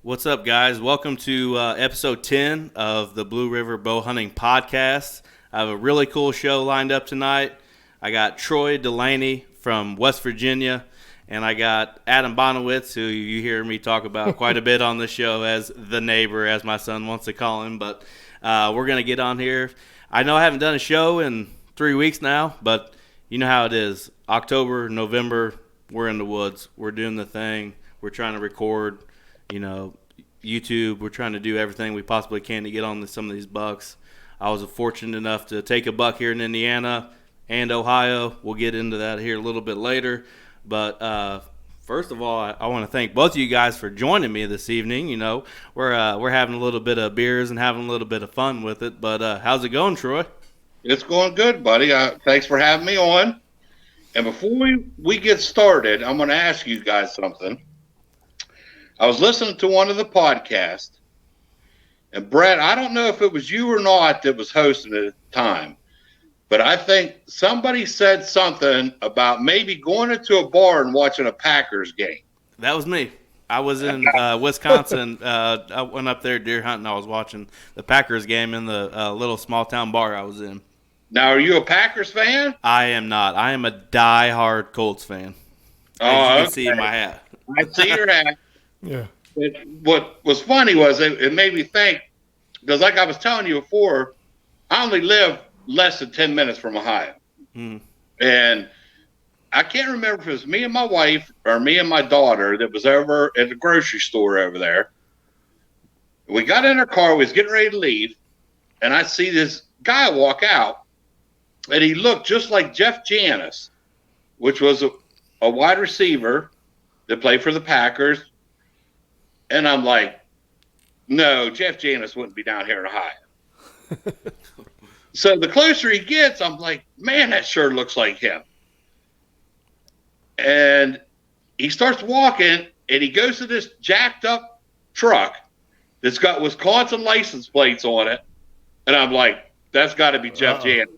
What's up, guys? Welcome to episode 10 of the Blue River Bow Hunting Podcast. I have a really cool show lined up tonight. I got Troy Dulaney from West Virginia, and I got Adam Bonowitz, who you hear me talk about quite a bit on the show as the neighbor, as my son wants to call him. But we're going to get on here. I know I haven't done a show in 3 weeks now, but you know how it is. October, November, we're in the woods. We're doing the thing. We're trying to record, YouTube. We're trying to do everything we possibly can to get on some of these bucks. I was fortunate enough to take a buck here in Indiana and Ohio. We'll get into that here a little bit later. But first of all, I want to thank both of you guys for joining me this evening. We're having a little bit of beers and having a little bit of fun with it. But how's it going, Troy? It's going good, buddy. Thanks for having me on. And before we get started, I'm going to ask you guys something. I was listening to one of the podcasts, and Brett, I don't know if it was you or not that was hosting it at the time, but I think somebody said something about maybe going into a bar and watching a Packers game. That was me. I was in Wisconsin. I went up there deer hunting. I was watching the Packers game in the little small-town bar I was in. Now, are you a Packers fan? I am not. I am a die-hard Colts fan. As you can see in my hat. I see your hat. Yeah. What was funny was it made me think, because like I was telling you before, I only live less than 10 minutes from Ohio. And I can't remember if it was me and my wife or me and my daughter that was over at the grocery store over there. We got in our car, we was getting ready to leave, and I see this guy walk out, and he looked just like Jeff Janis, which was a wide receiver that played for the Packers. And I'm like, no, Jeff Janis wouldn't be down here in Ohio. So the closer he gets, I'm like, man, that sure looks like him. And he starts walking, and he goes to this jacked up truck that's got Wisconsin license plates on it. And I'm like, that's got to be Jeff Janis.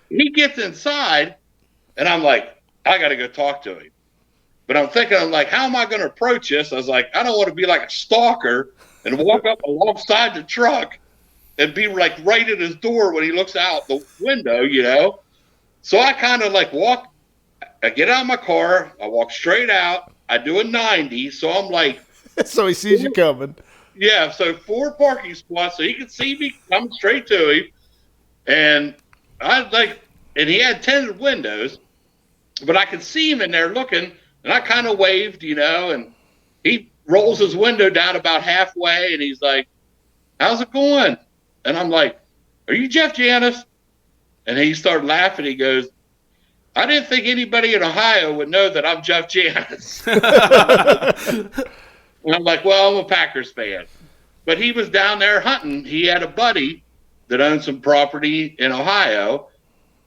He gets inside, and I'm like, I got to go talk to him. But I'm thinking, how am I going to approach this? I was like, I don't want to be like a stalker and walk up alongside the truck and be like right at his door when he looks out the window, So I kind of I get out of my car, I walk straight out, I do a 90, so I'm like. So he sees you coming. Yeah, so 4 parking spots so he can see me coming straight to him. And and he had tinted windows, but I could see him in there looking. And I kind of waved, and he rolls his window down about halfway, and he's like, how's it going? And I'm like, are you Jeff Janis? And he started laughing. He goes, I didn't think anybody in Ohio would know that I'm Jeff Janis. And I'm like, well, I'm a Packers fan. But he was down there hunting. He had a buddy that owned some property in Ohio,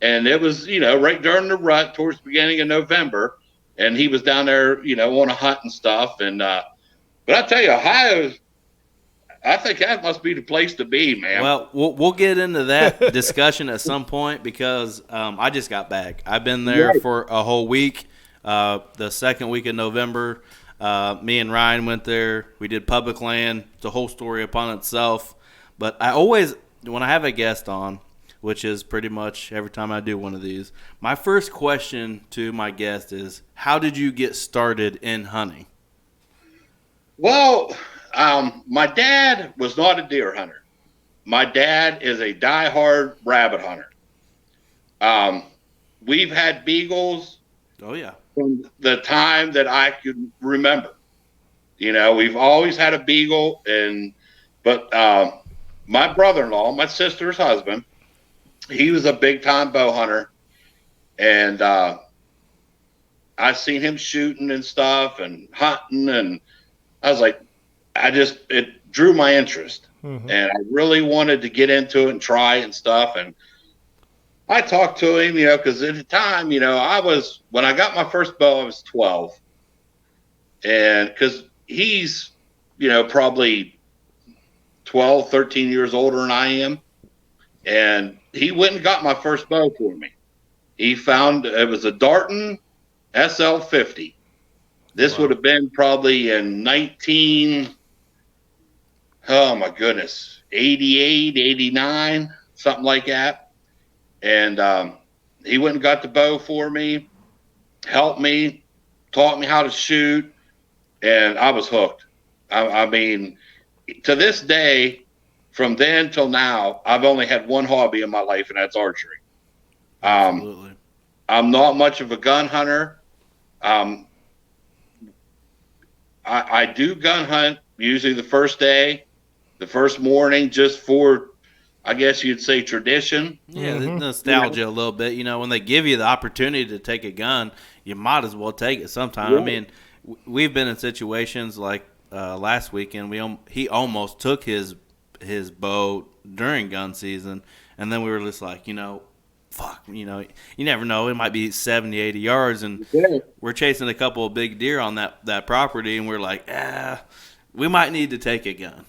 and it was, right during the rut towards the beginning of November. And he was down there, on a hunt and stuff. And but I tell you, Ohio, I think that must be the place to be, man. Well, we'll get into that discussion at some point because I just got back. I've been there for a whole week. The second week of November, me and Ryan went there. We did public land. It's a whole story upon itself. But I always, when I have a guest on, which is pretty much every time I do one of these, my first question to my guest is, how did you get started in hunting? Well, my dad was not a deer hunter. My dad is a diehard rabbit hunter. We've had beagles from the time that I could remember. We've always had a beagle, but my brother-in-law, my sister's husband, he was a big-time bow hunter, and I seen him shooting and stuff and hunting, and I was like, it drew my interest, and I really wanted to get into it and try and stuff, and I talked to him, because at the time, when I got my first bow, I was 12, and because he's, probably 12, 13 years older than I am, and he went and got my first bow for me. He found it was a Darton SL50. This would have been probably in 88, 89, something like that. And he went and got the bow for me, helped me, taught me how to shoot, and I was hooked. I mean, to this day, from then till now, I've only had one hobby in my life, and that's archery. Absolutely. I'm not much of a gun hunter. I do gun hunt usually the first day, the first morning, just for, I guess you'd say, tradition. Yeah, the nostalgia a little bit. When they give you the opportunity to take a gun, you might as well take it sometime. Yeah. I mean, we've been in situations like last weekend. He almost took his bow during gun season, and then we were just like, fuck, you never know. It might be 70, 80 yards, and we're chasing a couple of big deer on that property, and we're like, we might need to take a gun.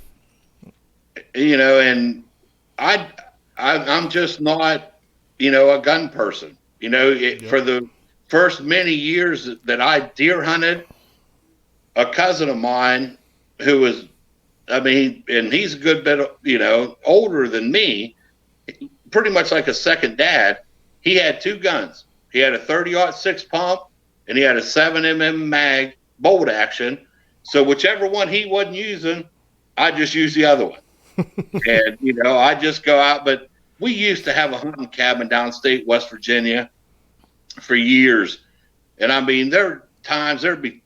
And I'm just not, a gun person. For the first many years that I deer hunted, a cousin of mine who was, and he's a good bit, older than me, pretty much like a second dad. He had two guns. He had a 30-06 pump, and he had a 7mm mag bolt action. So whichever one he wasn't using, I just used the other one. And, I just go out. But we used to have a hunting cabin downstate West Virginia for years. And, there are times there'd be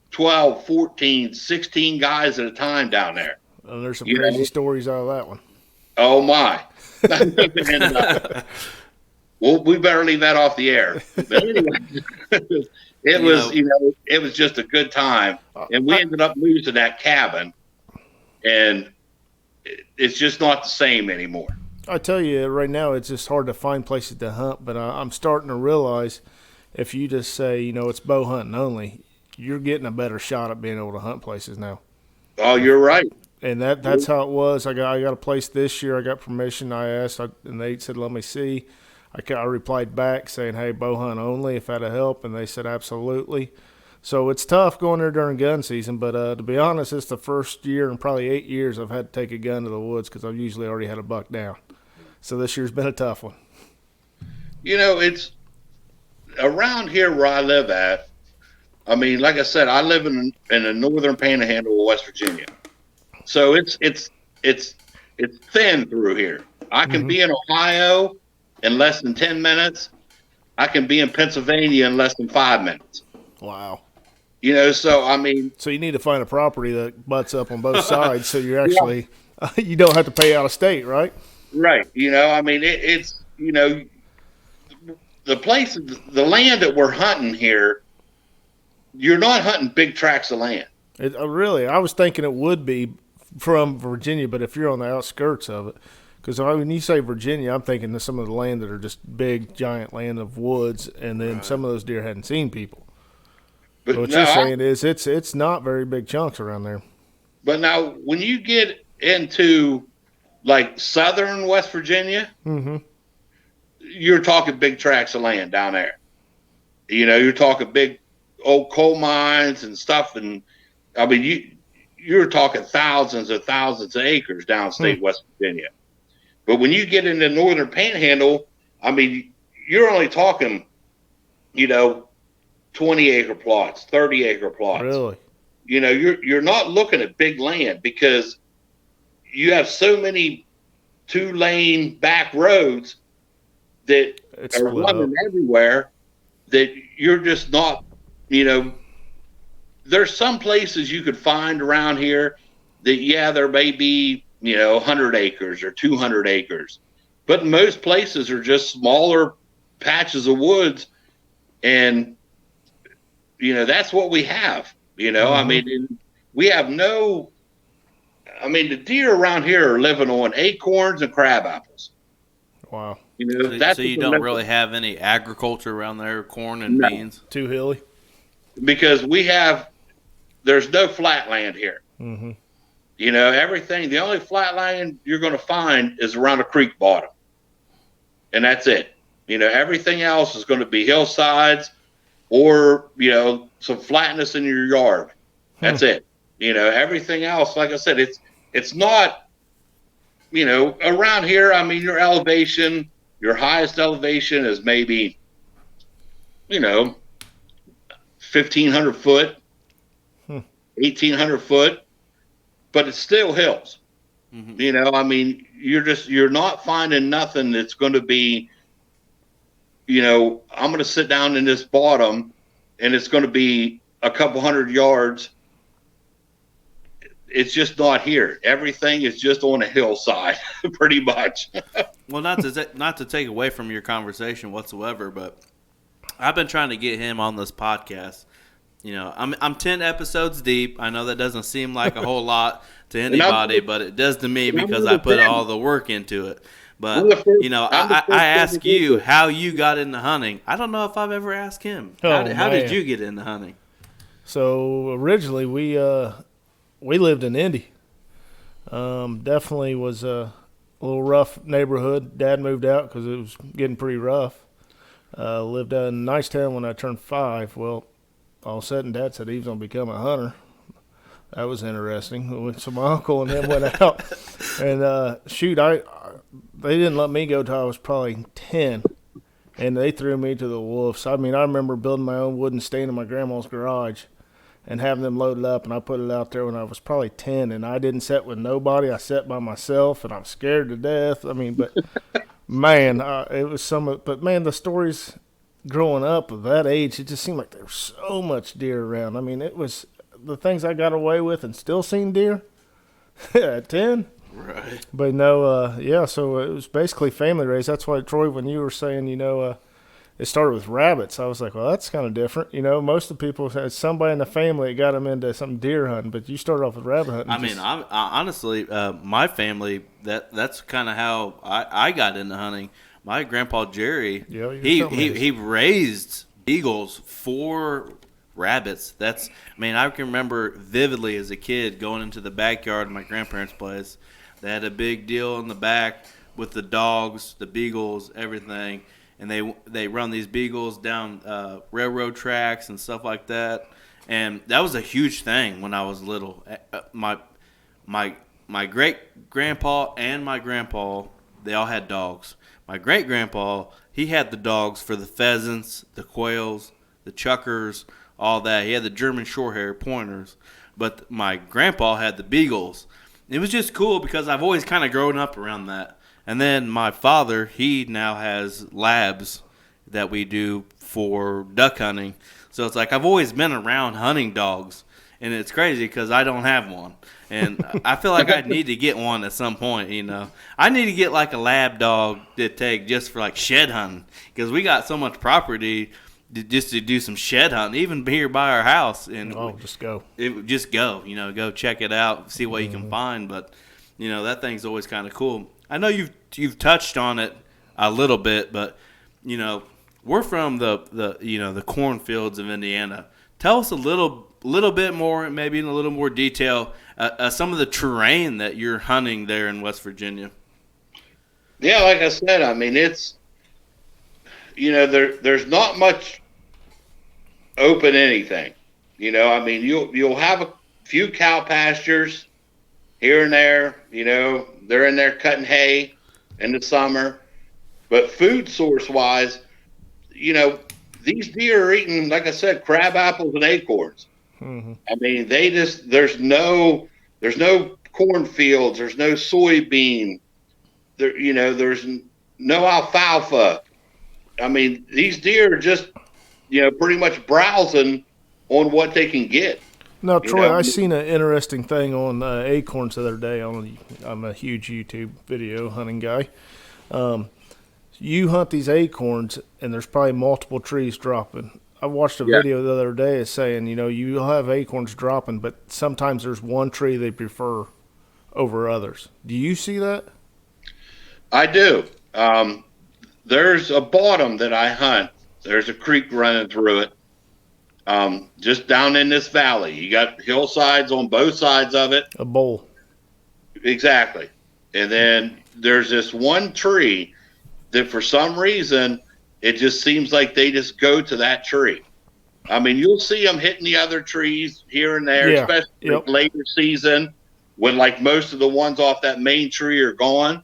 12, 14, 16 guys at a time down there. Oh, there's some crazy stories out of that one. Oh, my. And, well, we better leave that off the air. But anyway, it was just a good time. And we ended up losing that cabin. And it's just not the same anymore. I tell you, right now, it's just hard to find places to hunt. But I'm starting to realize if you just say, it's bow hunting only, you're getting a better shot at being able to hunt places now. Oh, you're right. And that's how it was. I got a place this year. I got permission. I asked, and they said, let me see. I replied back saying, hey, bow hunt only, if that'll help. And they said, absolutely. So it's tough going there during gun season. But to be honest, it's the first year in probably 8 years I've had to take a gun to the woods because I've usually already had a buck down. So this year's been a tough one. It's around here where I live at. Like I said, I live in the northern panhandle of West Virginia. So it's thin through here. I can be in Ohio in less than 10 minutes. I can be in Pennsylvania in less than 5 minutes. Wow. So So you need to find a property that butts up on both sides so you're actually you don't have to pay out of state, right? Right. It's the place, the land that we're hunting here, you're not hunting big tracts of land. Really, I was thinking it would be from Virginia, but if you're on the outskirts of it, because when you say Virginia, I'm thinking of some of the land that are just big, giant land of woods, and then some of those deer hadn't seen people. But what you're saying is it's not very big chunks around there. But now, when you get into like southern West Virginia, you're talking big tracts of land down there. You're talking big old coal mines and stuff, and you're talking thousands of acres downstate West Virginia. But when you get into northern panhandle, you're only talking, 20-acre plots, 30-acre plots. Really? You're not looking at big land because you have so many 2-lane back roads that are running everywhere that you're just not, there's some places you could find around here that, there may be, 100 acres or 200 acres. But most places are just smaller patches of woods. And, that's what we have, we have the deer around here are living on acorns and crab apples. Wow. So you don't really have any agriculture around there, corn and beans? Too hilly? Because there's no flat land here. Mm-hmm. Everything, the only flat land you're going to find is around a creek bottom. And that's it. Everything else is going to be hillsides or, some flatness in your yard. That's it. You know, everything else, like I said, it's not, you know, around here. I mean, your highest elevation is maybe, you know, 1,500 foot, 1,800 foot, but it's still hills. You know, I mean, you're not finding nothing that's going to be, you know, I'm going to sit down in this bottom and it's going to be a couple hundred yards. It's just not here. Everything is just on a hillside, pretty much. Well, not to take away from your conversation whatsoever, but I've been trying to get him on this podcast. You know, I'm 10 episodes deep. I know that doesn't seem like a whole lot to anybody, but it does to me because I put all the work into it. But, you know, I ask you how you got into hunting. I don't know if I've ever asked him. How did you get into hunting? So originally we lived in Indy. Definitely was a little rough neighborhood. Dad moved out because it was getting pretty rough. Lived out in Nicetown when I turned 5. Well, all of a sudden Dad said he was going to become a hunter. That was interesting. So my uncle and him went out. And they didn't let me go till I was probably 10. And they threw me to the wolves. I mean, I remember building my own wooden stand in my grandma's garage and having them loaded up, and I put it out there when I was probably 10, and I didn't set with nobody. I sat by myself, and I was scared to death. I mean, but, man, it was but, man, the stories growing up at that age, it just seemed like there was so much deer around. I mean, it was the things I got away with and still seen deer at 10. Right. But, no, yeah, so it was basically family raised. That's why, Troy, when you were saying, you know, it started with rabbits. I was like, well, that's kind of different. You know, most of the people had somebody in the family that got them into some deer hunting, but you started off with rabbit hunting. I mean, honestly, my family, that's kind of how I got into hunting. My grandpa Jerry, he raised beagles for rabbits. I I can remember vividly as a kid going into the backyard of my grandparents' place. They had a big deal in the back with the dogs, the beagles, everything. And they run these beagles down railroad tracks and stuff like that, and that was a huge thing when I was little. My great grandpa and my grandpa, they all had dogs. My great grandpa, he had the dogs for the pheasants, the quails, the chuckers, all that. He had the German Shorthair pointers, but my grandpa had the beagles. It was just cool because I've always kind of grown up around that. And then my father, he now has labs that we do for duck hunting. So it's like I've always been around hunting dogs, and it's crazy because I don't have one. And I feel like I need to get one at some point, you know. I need to get like a lab dog to take just for like shed hunting because we got so much property just to do some shed hunting, even here by our house. And just go. Just go, you know, go check it out, see what you can find. But, you know, that thing's always kind of cool. I know you've touched on it a little bit, but you know we're from the cornfields of Indiana. Tell us a little bit more, maybe in a little more detail, some of the terrain that you're hunting there in West Virginia. Yeah, like I said, I mean it's there's not much open anything. You know, I mean you'll have a few cow pastures here and there. You know, they're in there cutting hay in the summer. But food source wise, you know, these deer are eating, like I said, crab apples and acorns. Mm-hmm. I mean, there's no cornfields, there's no soybean, there's no alfalfa. I mean, these deer are just, pretty much browsing on what they can get. Now, Troy, I seen an interesting thing on acorns the other day. I'm a huge YouTube video hunting guy. You hunt these acorns, and there's probably multiple trees dropping. I watched a video the other day saying, you'll have acorns dropping, but sometimes there's one tree they prefer over others. Do you see that? I do. There's a bottom that I hunt. There's a creek running through it. Just down in this valley, you got hillsides on both sides of it. A bowl. Exactly. And then there's this one tree that for some reason, it just seems like they just go to that tree. I mean, you'll see them hitting the other trees here and there, especially like later season when like most of the ones off that main tree are gone.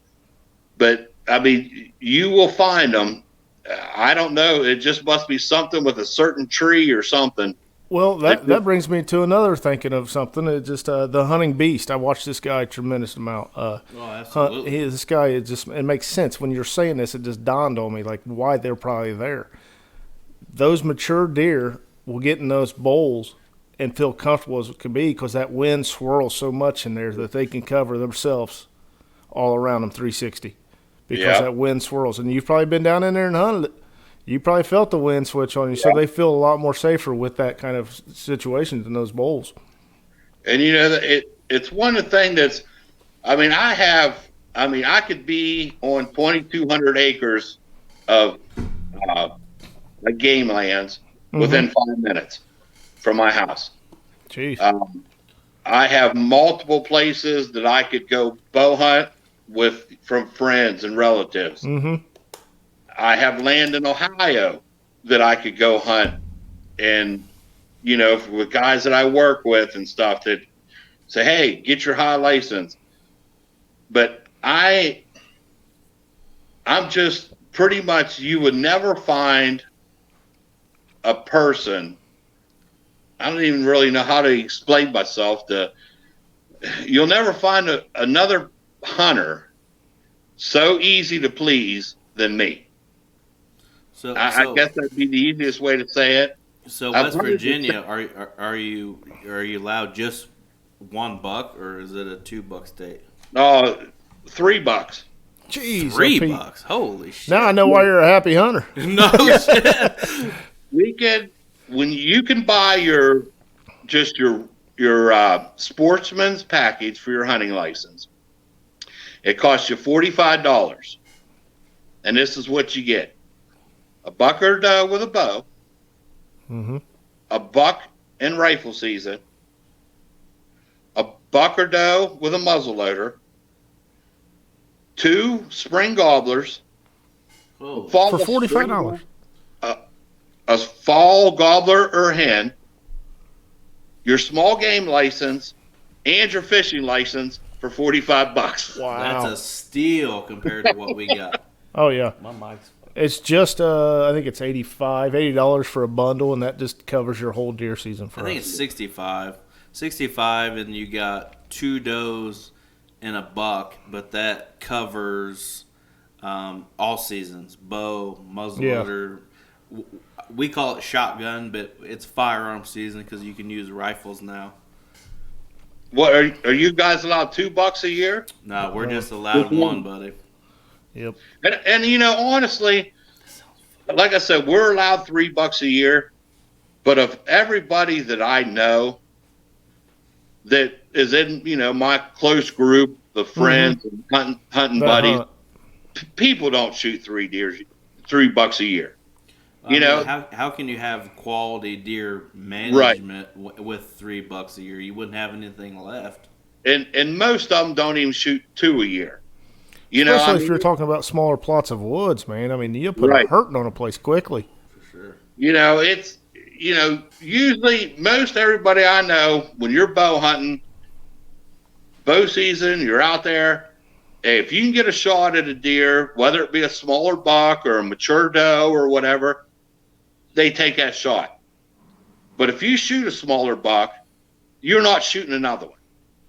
But I mean, you will find them. I don't know. It just must be something with a certain tree or something. Well, that brings me to another thinking of something. It's just the hunting beast. I watched this guy a tremendous amount. Absolutely. This guy, it makes sense. When you're saying this, it just dawned on me, like, why they're probably there. Those mature deer will get in those bowls and feel comfortable as it can be because that wind swirls so much in there that they can cover themselves all around them 360 because that wind swirls. And you've probably been down in there and hunted it. You probably felt the wind switch on you, so they feel a lot more safer with that kind of situations in those bowls. And you know, it's one of the things that's, I could be on 2,200 acres of game lands within 5 minutes from my house. Jeez. I have multiple places that I could go bow hunt from friends and relatives. Mm-hmm. I have land in Ohio that I could go hunt, and with guys that I work with and stuff that say, "Hey, get your high license." But I'm just pretty much, you would never find a person. I don't even really know how to explain myself. You'll never find another hunter so easy to please than me. So I guess that'd be the easiest way to say it. So West Virginia, are you allowed just one buck, or is it a 2 buck state? $3. Jeez, $3. Holy shit! Now I know why you're a happy hunter. No shit. When you can buy your sportsman's package for your hunting license, it costs you $45, and this is what you get. A buck or doe with a bow, a buck in rifle season, a buck or doe with a muzzleloader, 2 spring gobblers, for $45, a fall gobbler or hen, your small game license, and your fishing license for $45. Wow, that's a steal compared to what we got. Oh yeah, my mic's. It's just I think it's $80 for a bundle, and that just covers your whole deer season for us. I think it's $65, and you got 2 does and a buck, but that covers all seasons: bow, muzzleloader. Yeah. We call it shotgun, but it's firearm season because you can use rifles now. What are you guys allowed $2 a year? No, we're just allowed 1, buddy. Yep. And honestly, like I said, we're allowed $3 a year, but of everybody that I know that is in my close group of friends and hunting buddies, people don't shoot $3 a year. How can you have quality deer management with $3 a year? You wouldn't have anything left. And most of them don't even shoot 2 a year. Especially if you're talking about smaller plots of woods, man. I mean, you'll put a hurting on a place quickly. For sure. It's usually most everybody I know, when you're bow hunting, bow season, you're out there. If you can get a shot at a deer, whether it be a smaller buck or a mature doe or whatever, they take that shot. But if you shoot a smaller buck, you're not shooting another one.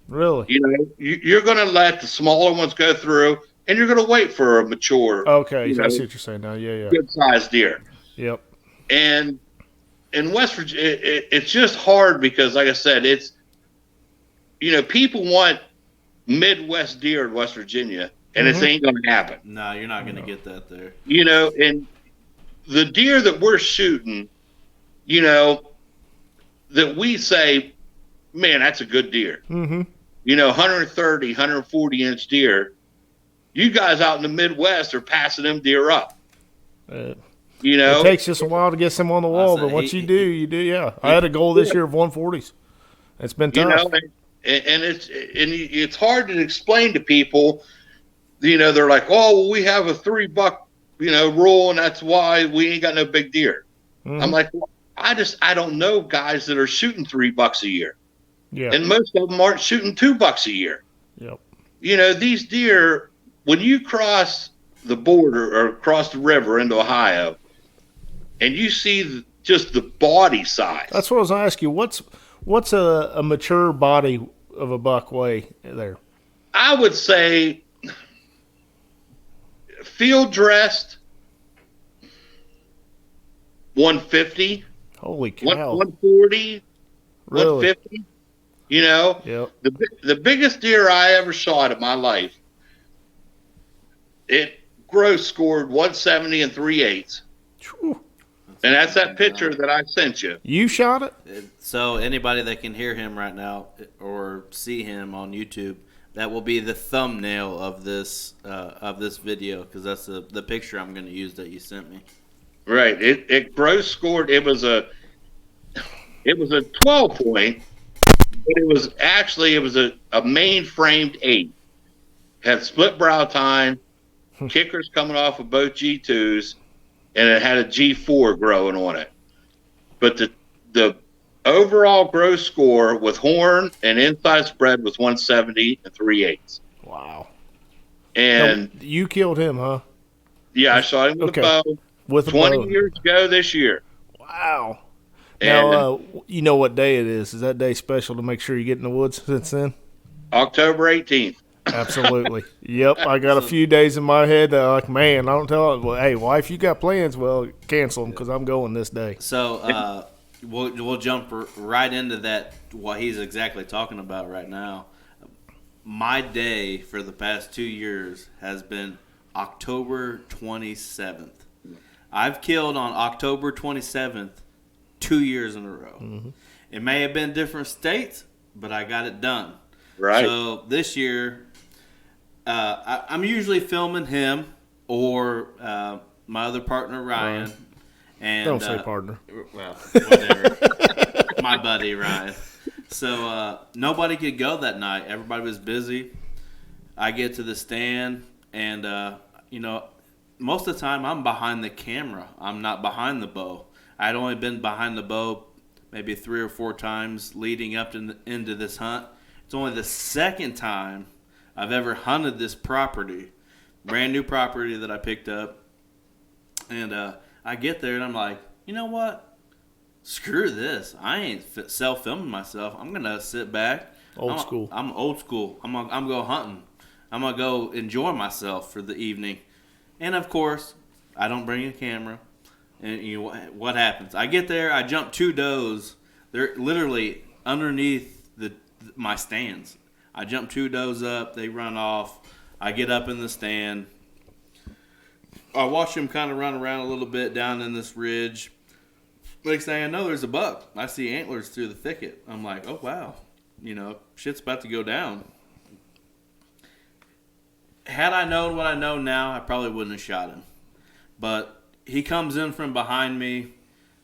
Really? You're going to let the smaller ones go through, and you're going to wait for a mature. Okay, I see what you're saying now. Yeah. Good sized deer. Yep. And in West Virginia, it's just hard because, like I said, it's people want Midwest deer in West Virginia, and it ain't going to happen. No, you're not going to get that there. And the deer that we're shooting, that we say, man, that's a good deer. 130, 140-inch deer. You guys out in the Midwest are passing them deer up. It takes just a while to get some on the wall, but once you do, yeah. I had a goal this year of 140s. It's been tough. And it's hard to explain to people. They're like, oh, well, we have a $3 rule, and that's why we ain't got no big deer. I'm like, well, I don't know guys that are shooting $3 a year. Yeah. And most of them aren't shooting $2 a year. Yep. You know, these deer, when you cross the border or cross the river into Ohio and you see just the body size. That's what I was asking you. What's a mature body of a buck weigh there? I would say field dressed 150. Holy cow. 140, Really? 150. You know, yep. The biggest deer I ever shot in my life, it gross scored 170 and 3/8. And that's that picture that I sent you. You shot it? So anybody that can hear him right now or see him on YouTube, that will be the thumbnail of this video, because that's the picture I'm going to use that you sent me. Right. It gross scored. It was a 12 point, but it was a main framed 8. Had split brow tine, kickers coming off of both G2s, and it had a G4 growing on it. But the overall gross score with horn and inside spread was 170 and 3/8. Wow. And now, you killed him, huh? Yeah, I shot him with a bow. With a 20 bow. years ago this year. Wow. And now, you know what day it is. Is that day special to make sure you get in the woods since then? October 18th. Absolutely. Yep. I got a few days in my head that like, man, I don't tell it. Well, hey, wife, you got plans? Well, cancel them because I'm going this day. So we'll jump right into that, what he's exactly talking about right now. My day for the past 2 years has been October 27th. I've killed on October 27th 2 years in a row. Mm-hmm. It may have been different states, but I got it done. Right. So this year, I'm usually filming him or my other partner, Ryan. And don't say partner. Well, whatever. My buddy, Ryan. So nobody could go that night. Everybody was busy. I get to the stand, and, most of the time I'm behind the camera. I'm not behind the bow. I'd only been behind the bow maybe 3 or 4 times leading up into this hunt. It's only the second time I've ever hunted this property, brand new property that I picked up. And I get there and I'm like, you know what? Screw this. I ain't self-filming myself. I'm going to sit back. Old school. I'm old school. I'm going to go hunting. I'm going to go enjoy myself for the evening. And, of course, I don't bring a camera. And what happens? I get there. I jump 2 does. They're literally underneath my stands. I jump 2 does up. They run off. I get up in the stand. I watch them kind of run around a little bit down in this ridge. Next thing I know, there's a buck. I see antlers through the thicket. I'm like, oh, wow. Shit's about to go down. Had I known what I know now, I probably wouldn't have shot him. But he comes in from behind me,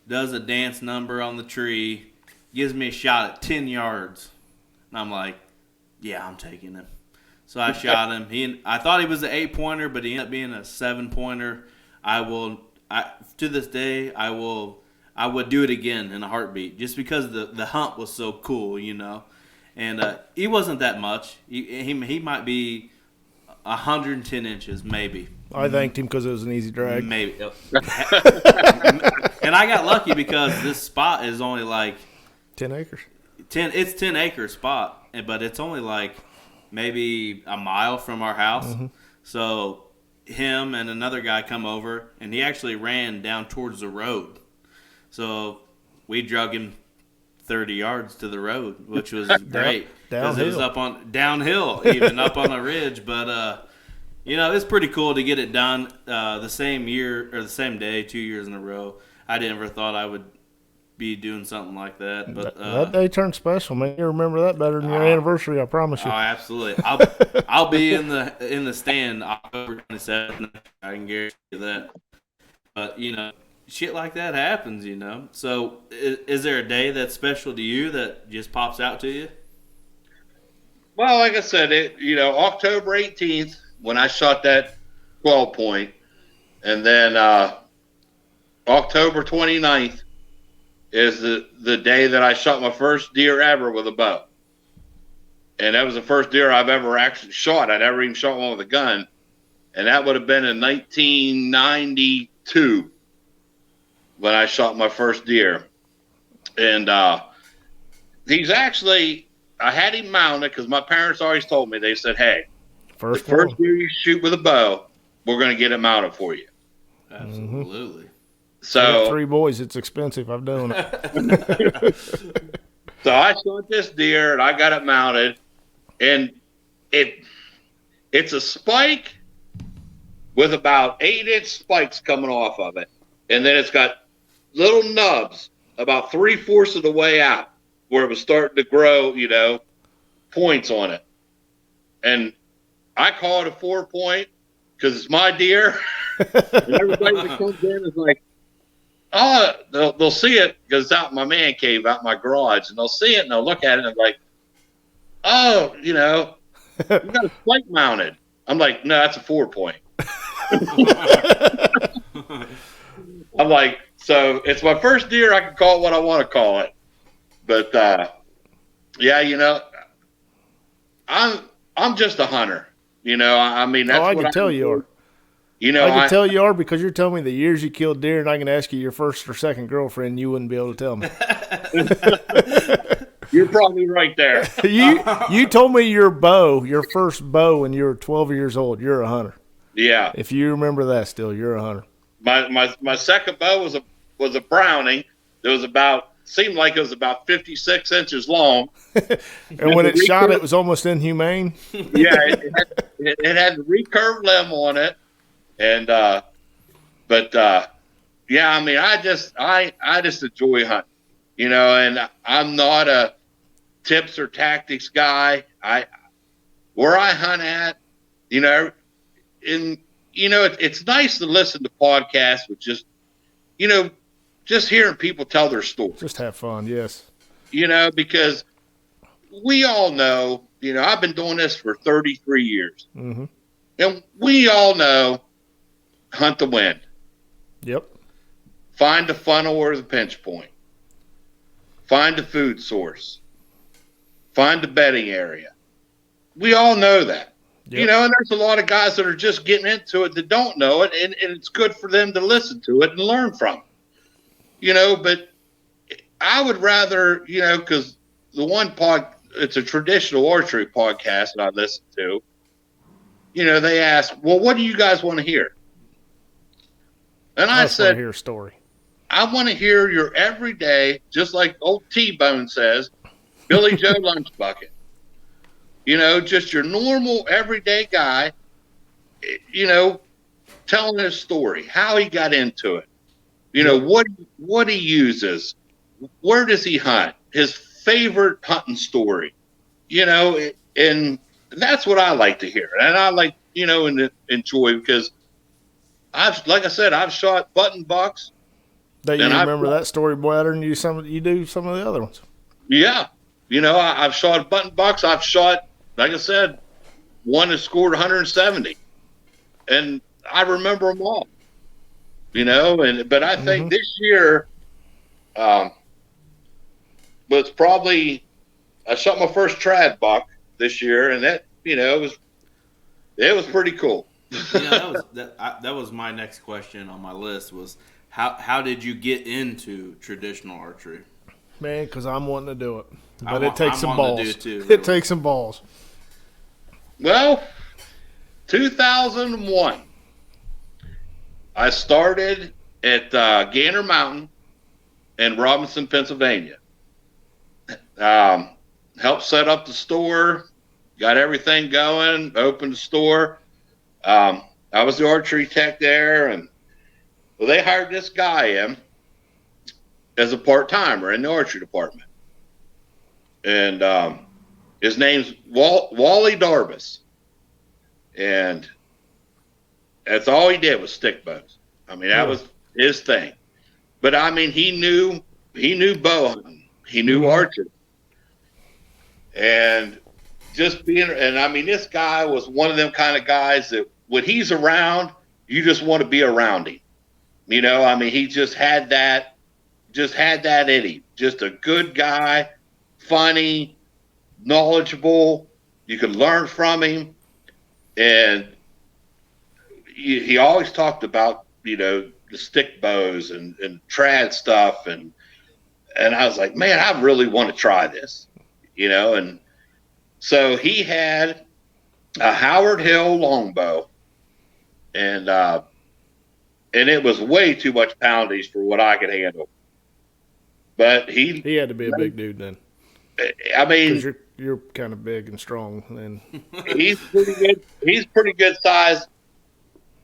does a dance number on the tree, gives me a shot at 10 yards. And I'm like, yeah, I'm taking him. So I shot him. I thought he was an 8-pointer, but he ended up being a 7-pointer. To this day, I would do it again in a heartbeat, just because the hunt was so cool, And he wasn't that much. He might be 110 inches, maybe. I thanked him because it was an easy drag. Maybe. And I got lucky because this spot is only like 10 acres. It's 10 acre spot, but it's only like maybe a mile from our house. Mm-hmm. So him and another guy come over, and he actually ran down towards the road. So we drug him 30 yards to the road, which was great because it was up on downhill, even up on a ridge. But it's pretty cool to get it done the same year or the same day, 2 years in a row. I never thought I would be doing something like that, but that day turned special, man. You remember that better than your anniversary, I promise you. Oh, absolutely. I'll be in the stand October 27th. I can guarantee you that. But shit like that happens, So is there a day that's special to you that just pops out to you? Well, like I said, October 18th when I shot that 12-point, and then October 29th is the day that I shot my first deer ever with a bow. And that was the first deer I've ever actually shot. I never even shot one with a gun. And that would have been in 1992 when I shot my first deer. And he's actually, I had him mounted because my parents always told me, they said, hey, the first deer you shoot with a bow, we're going to get it mounted for you. Absolutely. Mm-hmm. So 3 boys, it's expensive. I've done it. So I shot this deer and I got it mounted, and it's a spike with about 8-inch spikes coming off of it, and then it's got little nubs about 3/4 of the way out where it was starting to grow, points on it. And I call it a 4-point because it's my deer. And everybody that comes in is like, oh, they'll see it because it's out in my man cave, out in my garage, and they'll see it and they'll look at it and they're like, oh, you got a spike mounted. I'm like, no, that's a 4-point. I'm like, so it's my first deer. I can call it what I want to call it. But yeah, I'm just a hunter. I mean, that's I what can tell you are. I can tell you are because you're telling me the years you killed deer, and I can ask you your first or second girlfriend, and you wouldn't be able to tell me. You're probably right there. You told me your first bow, when you were 12 years old. You're a hunter. Yeah. If you remember that, still, you're a hunter. My second bow was a Browning. Seemed like it was about 56 inches long. And when it shot, it was almost inhumane. Yeah, it had the recurved limb on it. And yeah, I mean, I just enjoy hunting, and I'm not a tips or tactics guy. Where I hunt at, it's nice to listen to podcasts with just hearing people tell their stories. Just have fun, yes. Because we all know, I've been doing this for 33 years. Mm-hmm. And we all know, hunt the wind. Yep. Find the funnel or the pinch point. Find the food source. Find the bedding area. We all know that. Yep. And there's a lot of guys that are just getting into it that don't know it, and it's good for them to listen to it and learn from it. But I would rather, because the one it's a traditional archery podcast that I listen to. They ask, well, what do you guys want to hear? And I said, want to hear a story. I want to hear your everyday, just like old T-Bone says, Billy Joe Lunch Bucket. Just your normal everyday guy, telling his story, how he got into it. What he uses, where does he hunt, his favorite hunting story, and that's what I like to hear. And I like, and enjoy, because like I said, I've shot button bucks. That you remember that story better than you do some of the other ones. Yeah. I've shot button bucks. I've shot, like I said, one that scored 170. And I remember them all. But I think this year was probably, I shot my first trad buck this year, and that, it was pretty cool. That was my next question on my list was how did you get into traditional archery? Man, because I'm wanting to do it, but it takes some balls. To do it too, really. It takes some balls. Well, 2001, I started at Gander Mountain in Robinson, Pennsylvania. Helped set up the store, got everything going, opened the store. I was the archery tech there, and they hired this guy in as a part-timer in the archery department. And his name's Wally Darbus. And that's all he did was stick bows. I mean, that was his thing. But I mean, he knew bow hunting. He knew archery. And I mean, this guy was one of them kind of guys that when he's around, you just want to be around him. I mean, he just had that just had that in him. Just a good guy, funny, knowledgeable. You could learn from him. And he always talked about, the stick bows and trad stuff. And I was like, man, I really want to try this, and so he had a Howard Hill longbow, and it was way too much poundage for what I could handle. But he had to be a big dude then. I mean, because you're kind of big and strong, and he's pretty good. He's pretty good size.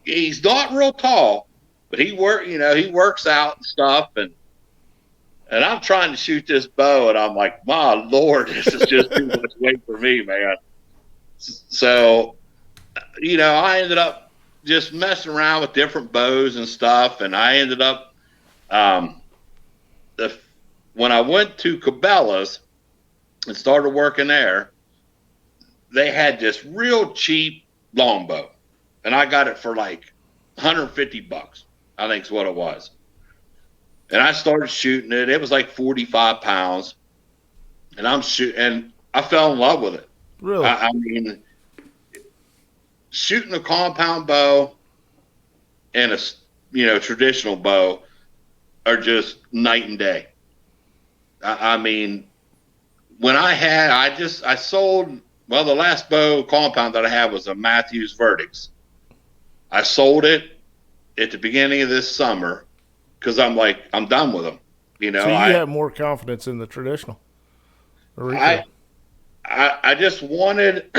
He's not real tall, but he works out and stuff, and I'm trying to shoot this bow, and I'm like, my Lord, this is just too much weight for me, man. So, I ended up just messing around with different bows and stuff, and I ended up, when I went to Cabela's and started working there, they had this real cheap longbow, and I got it for like $150, I think is what it was. And I started shooting it. It was like 45 pounds, and and I fell in love with it. Really? I mean, shooting a compound bow and a traditional bow are just night and day. I mean, when I sold, well, the last bow compound that I had was a Matthews Verdicts. I sold it at the beginning of this summer because I'm like, I'm done with them. So you have more confidence in the traditional? I just wanted,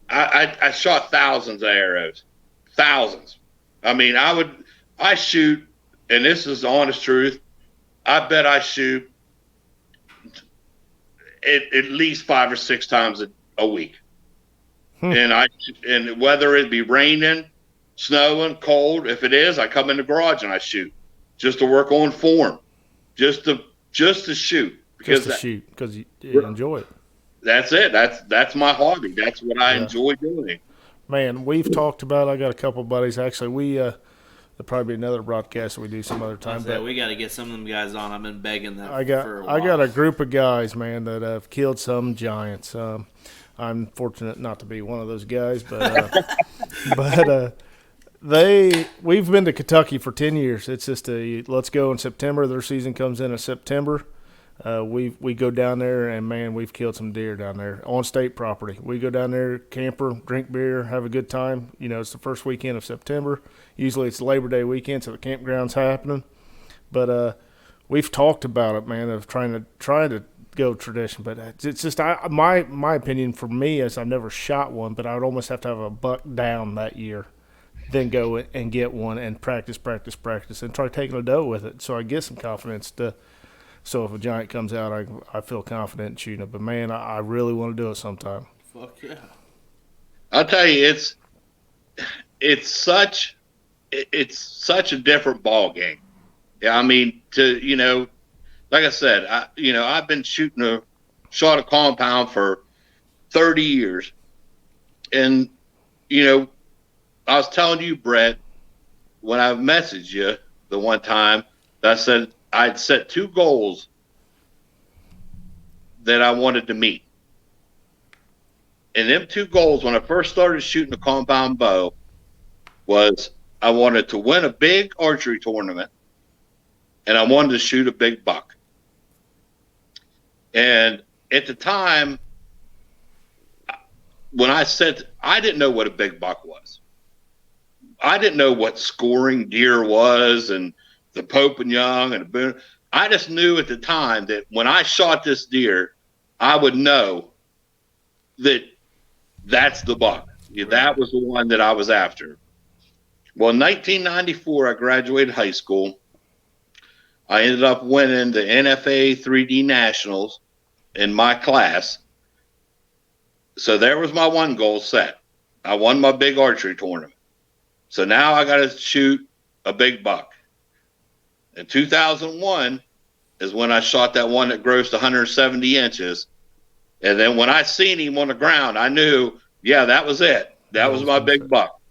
I shot thousands of arrows. Thousands. I mean, I shoot, and this is the honest truth, I bet I shoot at least 5 or 6 times a week. And whether it be raining, snowing, cold, if it is, I come in the garage and I shoot just to work on form, just to shoot. Because you enjoy it. That's it. That's my hobby. That's what I enjoy doing. Man, we've talked about, I got a couple of buddies. Actually, there'll probably be another broadcast that we do some other time. But we got to get some of them guys on. I've been begging them for a while. I got a group of guys, man, that have killed some giants. I'm fortunate not to be one of those guys, but we've been to Kentucky for 10 years. It's just let's go in September. Their season comes in September. We go down there, and man, we've killed some deer down there on state property. We go down there, camper, drink beer, have a good time. It's the first weekend of September. Usually it's Labor Day weekend, so the campground's happening. But we've talked about it, man, of trying to go tradition. But it's just my opinion for me is I've never shot one, but I would almost have to have a buck down that year, then go and get one and practice, and try taking a doe with it, so I get some confidence to. So if a giant comes out, I feel confident in shooting it. But man, I really want to do it sometime. Fuck yeah! I'll tell you, it's such a different ball game. Yeah, I mean, like I said, I've been shot a compound for 30 years, and I was telling you, Brett, when I messaged you the one time, I said I'd set 2 goals that I wanted to meet. And them 2 goals, when I first started shooting a compound bow, was I wanted to win a big archery tournament, and I wanted to shoot a big buck. And at the time, when I didn't know what a big buck was. I didn't know what scoring deer was and the Pope and Young and the Boone. I just knew at the time that when I shot this deer, I would know that that's the buck. Right. That was the one that I was after. Well, in 1994, I graduated high school. I ended up winning the NFA 3D Nationals in my class. So there was my one goal set. I won my big archery tournament. So now I got to shoot a big buck. In 2001 is when I shot that one that grossed 170 inches. And then when I seen him on the ground, I knew, that was it. That was my big buck.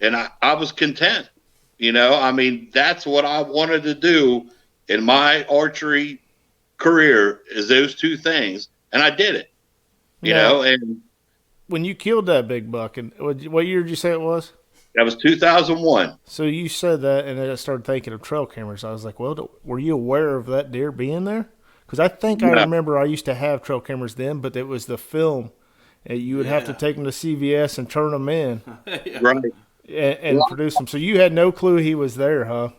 And I was content. I mean, that's what I wanted to do in my archery career is those two things, and I did it. You know, and when you killed that big buck, and what year did you say it was? That was 2001. So you said that, and then I started thinking of trail cameras. I was like, well, were you aware of that deer being there? Because I think I remember I used to have trail cameras then, but it was the film. And you would have to take them to CVS and turn them in. Right. And produce them. So you had no clue he was there, huh?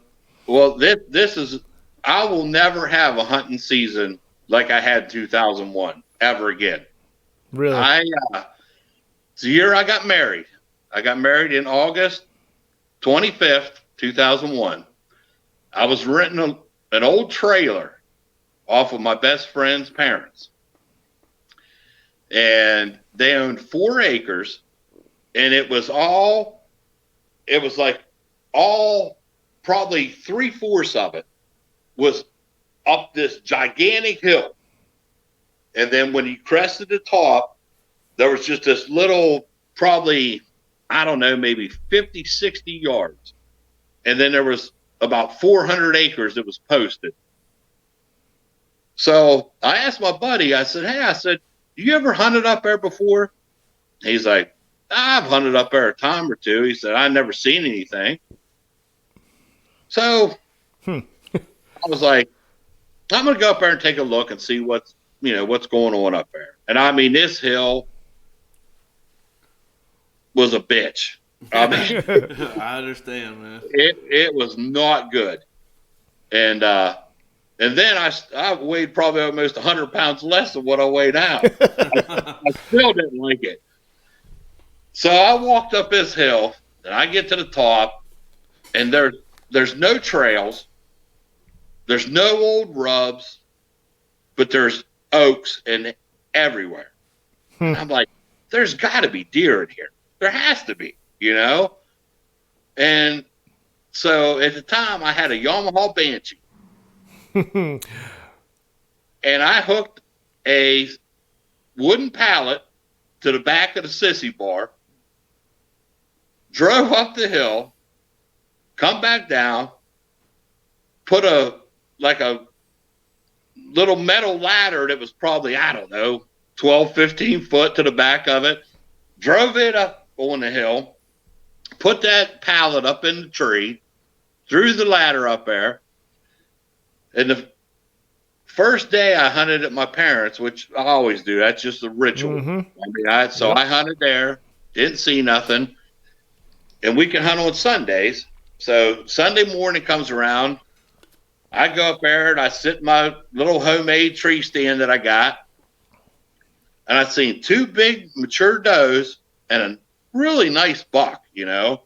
Well, this is, I will never have a hunting season like I had 2001 ever again. Really? It's the year I got married. I got married in August 25th, 2001. I was renting an old trailer off of my best friend's parents. And they owned 4 acres. And it was like probably 3/4 of it was up this gigantic hill. And then when you crested the top, there was just this little, probably, I don't know, maybe 50, 60 yards. And then there was about 400 acres that was posted. So I asked my buddy, I said, you ever hunted up there before? He's like, I've hunted up there a time or two. He said, I've never seen anything. So I was like, I'm going to go up there and take a look and see what's going on up there. And I mean, this hill was a bitch. I mean, I understand, man. It was not good. And then I weighed probably almost 100 pounds less than what I weigh now. I still didn't like it. So I walked up this hill, and I get to the top, and there's no trails. There's no old rubs, but there's oaks and everywhere. I'm like, there's got to be deer in here. There has to be, you know? And so at the time, I had a Yamaha Banshee. And I hooked a wooden pallet to the back of the sissy bar, drove up the hill, come back down, put a little metal ladder that was probably, I don't know, 12, 15 foot to the back of it, drove it up on the hill, put that pallet up in the tree, threw the ladder up there. And the first day I hunted at my parents', which I always do. That's just a ritual. I mean, I hunted there, didn't see nothing. And we can hunt on Sundays. So Sunday morning comes around. I go up there and I sit in my little homemade tree stand that I got. And I seen 2 big mature does and a really nice buck, you know.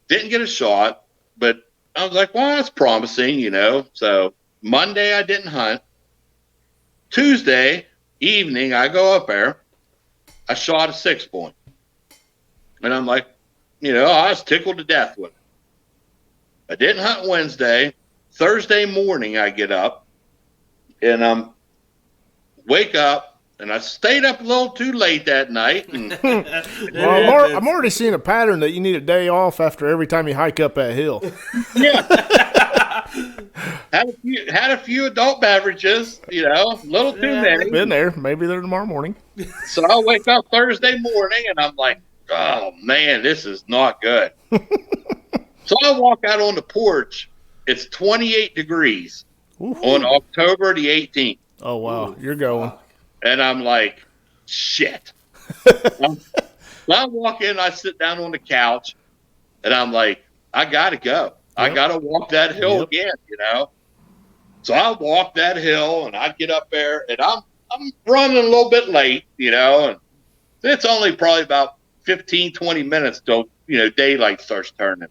Didn't get a shot, but I was like, well, that's promising, you know. So Monday I didn't hunt. Tuesday evening I go up there. I shot a 6-point. And I'm like, you know, I was tickled to death with it. I didn't hunt Wednesday. Thursday morning I get up and wake up. And I stayed up a little too late that night. And well, I'm already seeing a pattern that you need a day off after every time you hike up that hill. Yeah. had a few adult beverages, you know, a little too many. Been there. Maybe there tomorrow morning. So I wake up Thursday morning and I'm like, oh, man, this is not good. So I walk out on the porch. It's 28 degrees on October the 18th. Oh, wow. You're going. And I'm like, shit. I walk in, I sit down on the couch, and I'm like, I got to go. Yep. I got to walk that hill again, you know. So I walk that hill, and I get up there, and I'm running a little bit late, you know. And it's only probably about 15, 20 minutes till, you know, daylight starts turning.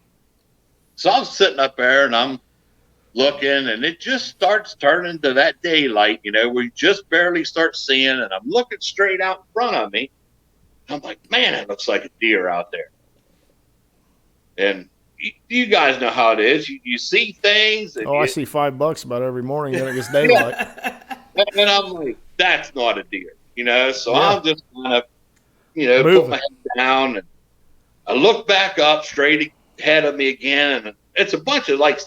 So I'm sitting up there, and I'm looking, and it just starts turning to that daylight, you know, where you just barely start seeing, and I'm looking straight out in front of me. I'm like, man, it looks like a deer out there. And you guys know how it is. You see things. And I see $5 about every morning when it gets daylight. And I'm like, that's not a deer, you know. So I'm just kind of, you know, put my head down, and I look back up straight ahead of me again, and it's a bunch of, like,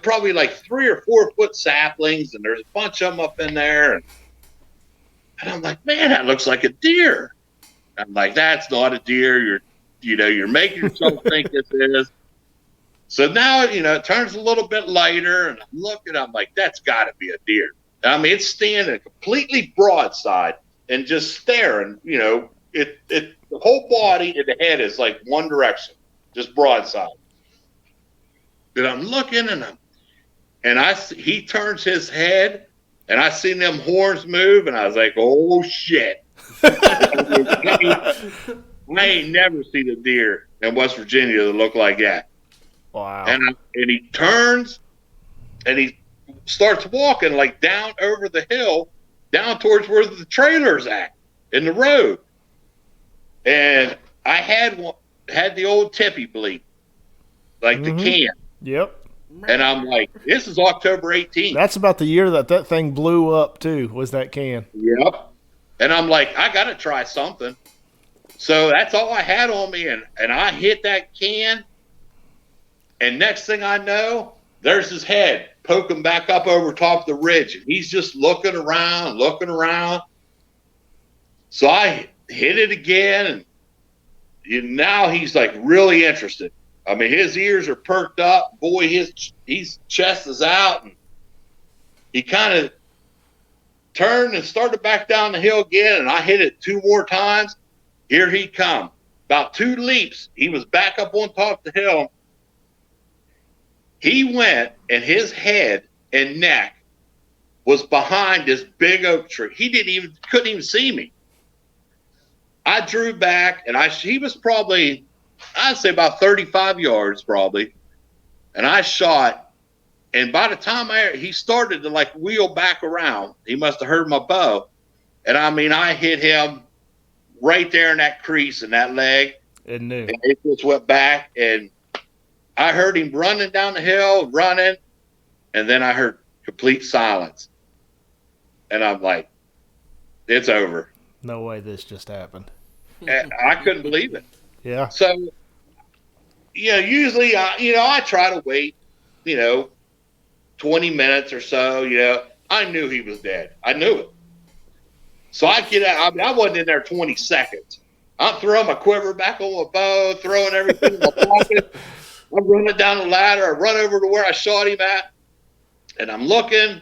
probably like 3 or 4 foot saplings, and there's a bunch of them up in there. And I'm like, man, that looks like a deer. I'm like, that's not a deer. You're making yourself think this is. So now, it turns a little bit lighter, and I'm looking, I'm like, that's got to be a deer. I mean, it's standing completely broadside and just staring, the whole body and the head is like one direction, just broadside. And I'm looking, and he turns his head, and I seen them horns move, and I was like, oh shit. I ain't never seen a deer in West Virginia that look like that. Wow. And he turns, and he starts walking like down over the hill, down towards where the trailer's at in the road. And I had the old tippy bleed, like the can. Yep. And I'm like, this is October 18th. That's about the year that thing blew up too, was that can. Yep. And I'm like, I got to try something. So that's all I had on me. And I hit that can. And next thing I know, there's his head poking back up over top of the ridge. And he's just looking around. So I hit it again. And now he's like really interested. I mean, his ears are perked up. Boy, his chest is out. And he kind of turned and started back down the hill again. And I hit it 2 more times. Here he come. About 2 leaps. He was back up on top of the hill. He went, and his head and neck was behind this big oak tree. He couldn't even see me. I drew back, and he was probably, I'd say about 35 yards probably. And I shot, and by the time he started to like wheel back around, he must have heard my bow. And I mean, I hit him right there in that crease in that leg. And it just went back, and I heard him running down the hill, and then I heard complete silence. And I'm like, it's over. No way this just happened. And I couldn't believe it. Yeah. So, usually, I try to wait, 20 minutes or so, I knew he was dead. I knew it. So I get out. I wasn't in there 20 seconds. I'm throwing my quiver back on my bow, throwing everything in my pocket. I'm running down the ladder. I run over to where I shot him at, and I'm looking.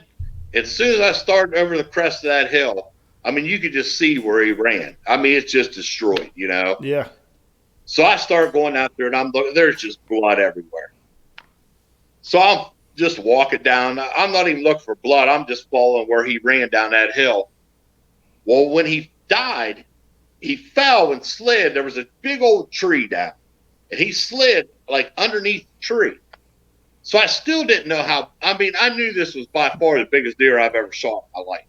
As soon as I started over the crest of that hill, I mean, you could just see where he ran. I mean, it's just destroyed, Yeah. So I start going out there, and I'm looking. There's just blood everywhere. So I'm just walking down. I'm not even looking for blood. I'm just following where he ran down that hill. Well, when he died, he fell and slid. There was a big old tree down, and he slid like underneath the tree. So I still didn't know how. I mean, I knew this was by far the biggest deer I've ever shot in my life,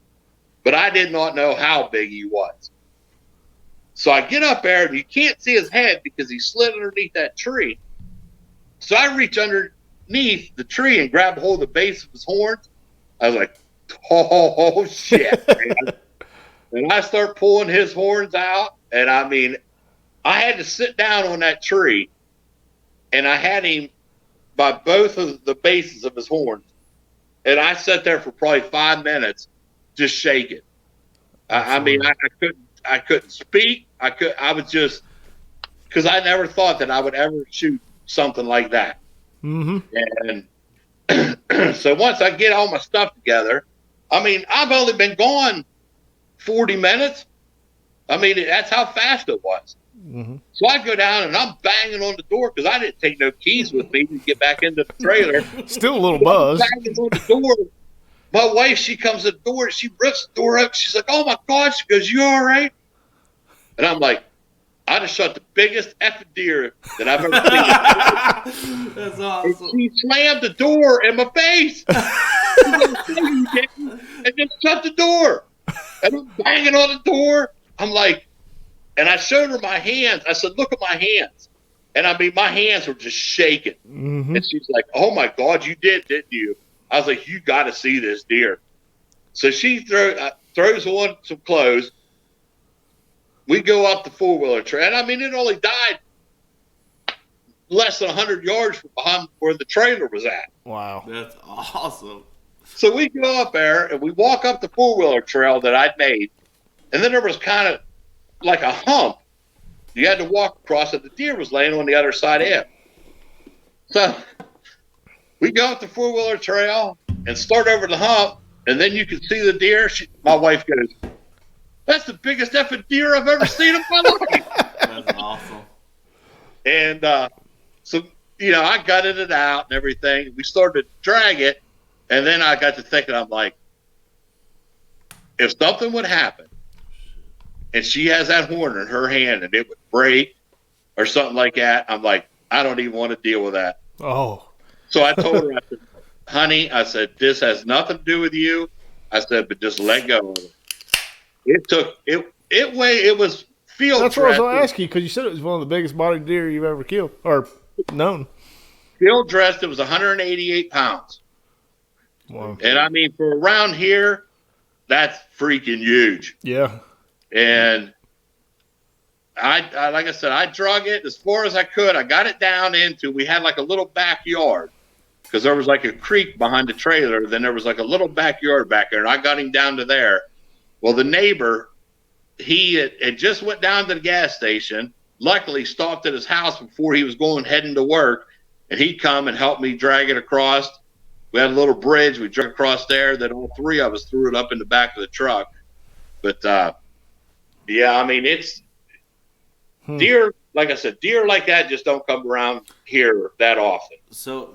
but I did not know how big he was. So I get up there, and you can't see his head because he slid underneath that tree. So I reach underneath the tree and grab hold of the base of his horns. I was like, oh shit. And I start pulling his horns out, and I mean, I had to sit down on that tree, and I had him by both of the bases of his horns, and I sat there for probably 5 minutes, just shaking. I mean, I couldn't speak. I was just, because I never thought that I would ever shoot something like that. Mm-hmm. And so once I get all my stuff together, I mean, I've only been gone 40 minutes. I mean, that's how fast it was. Mm-hmm. So I go down, and I'm banging on the door because I didn't take no keys with me to get back into the trailer. Still a little buzz. Banging on the door. My wife, she comes to the door, and she rips the door up. She's like, oh, my God. She goes, you all right? And I'm like, I just shot the biggest effing deer that I've ever seen. That's awesome. And she slammed the door in my face. And just shut the door. And I'm banging on the door. I'm like, and I showed her my hands. I said, look at my hands. And I mean, my hands were just shaking. Mm-hmm. And she's like, oh my God, you did, didn't you? I was like, you got to see this deer. So she throws on some clothes. We go up the 4-wheeler trail. And I mean, it only died less than 100 yards from behind where the trailer was at. Wow. That's awesome. So we go up there and we walk up the 4-wheeler trail that I'd made. And then there was kind of like a hump. You had to walk across it. The deer was laying on the other side of it. So we go up the 4-wheeler trail and start over the hump. And then you can see the deer. My wife goes, "That's the biggest effing deer I've ever seen in my life." That's awesome. And so, I gutted it out and everything. We started to drag it. And then I got to thinking, I'm like, if something would happen and she has that horn in her hand and it would break or something like that, I'm like, I don't even want to deal with that. Oh. So I told her, I said, "Honey," I said, "this has nothing to do with you." I said, "But just let go of it." It was field That's dressed. what I was going to ask you, because you said it was one of the biggest bodied deer you've ever killed or known. Field dressed, it was 188 pounds. Wow. And I mean, for around here, that's freaking huge. Yeah. And I like I said, I drug it as far as I could. I got it down into, we had like a little backyard because there was like a creek behind the trailer. Then there was like a little backyard back there, and I got him down to there. Well, the neighbor, he had just went down to the gas station. Luckily, stopped at his house before he was heading to work, and he'd come and help me drag it across. We had a little bridge. We drug across there. Then all three of us threw it up in the back of the truck. But, yeah, I mean, it's deer, like I said, deer like that just don't come around here that often. So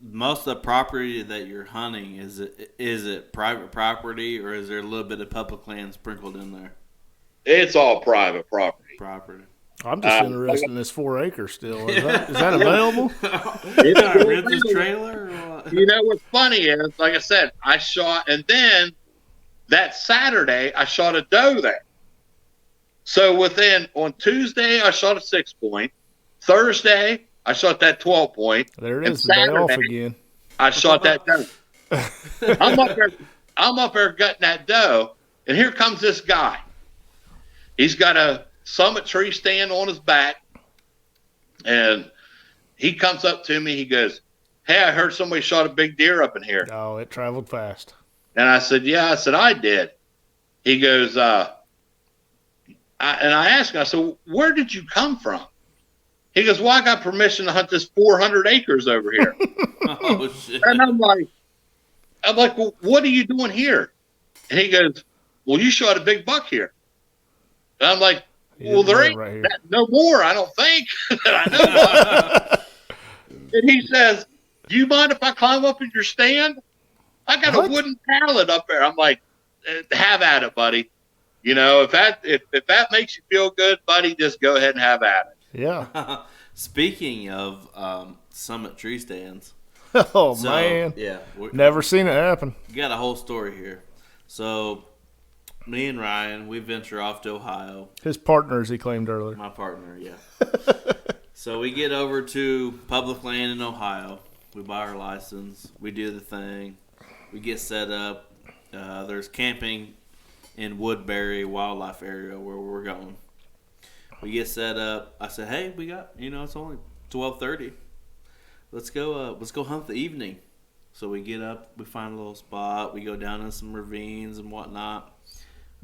most of the property that you're hunting, is it private property, or is there a little bit of public land sprinkled in there? It's all private property. I'm just interested in this 4 acres still. Is that available? Rent this trailer? Or what? What's funny is, like I said, I shot, and then that Saturday I shot a doe there. So on Tuesday I shot a 6-point. Thursday I shot that 12-point. There it and is, the day off Saturday, again. I shot that doe. I'm up there gutting that doe, and here comes this guy. He's got a summit tree stand on his back, and he comes up to me. He goes, "Hey, I heard somebody shot a big deer up in here." Oh, it traveled fast. And I said, "Yeah." I said, "I did." He goes, and I asked him, I said, "Where did you come from?" He goes, "Well, I got permission to hunt this 400 acres over here." Oh, shit. And I'm like, "Well, what are you doing here?" And he goes, "Well, you shot a big buck here." And I'm like, "Well, there ain't no more, I don't think, that I know of." And he says, "Do you mind if I climb up in your stand? I got a wooden pallet up there." I'm like, "Have at it, buddy. If that makes you feel good, buddy, just go ahead and have at it." Yeah. Speaking of summit tree stands. Oh, man. Yeah. Never seen it happen. We got a whole story here. So me and Ryan, we venture off to Ohio. His partner, as he claimed earlier. My partner, yeah. So we get over to public land in Ohio. We buy our license. We do the thing. We get set up. There's camping in Woodbury Wildlife Area where we're going. We get set up. I said, "Hey, we got, it's only 12:30. Let's go hunt the evening." So we get up, we find a little spot, we go down in some ravines and whatnot.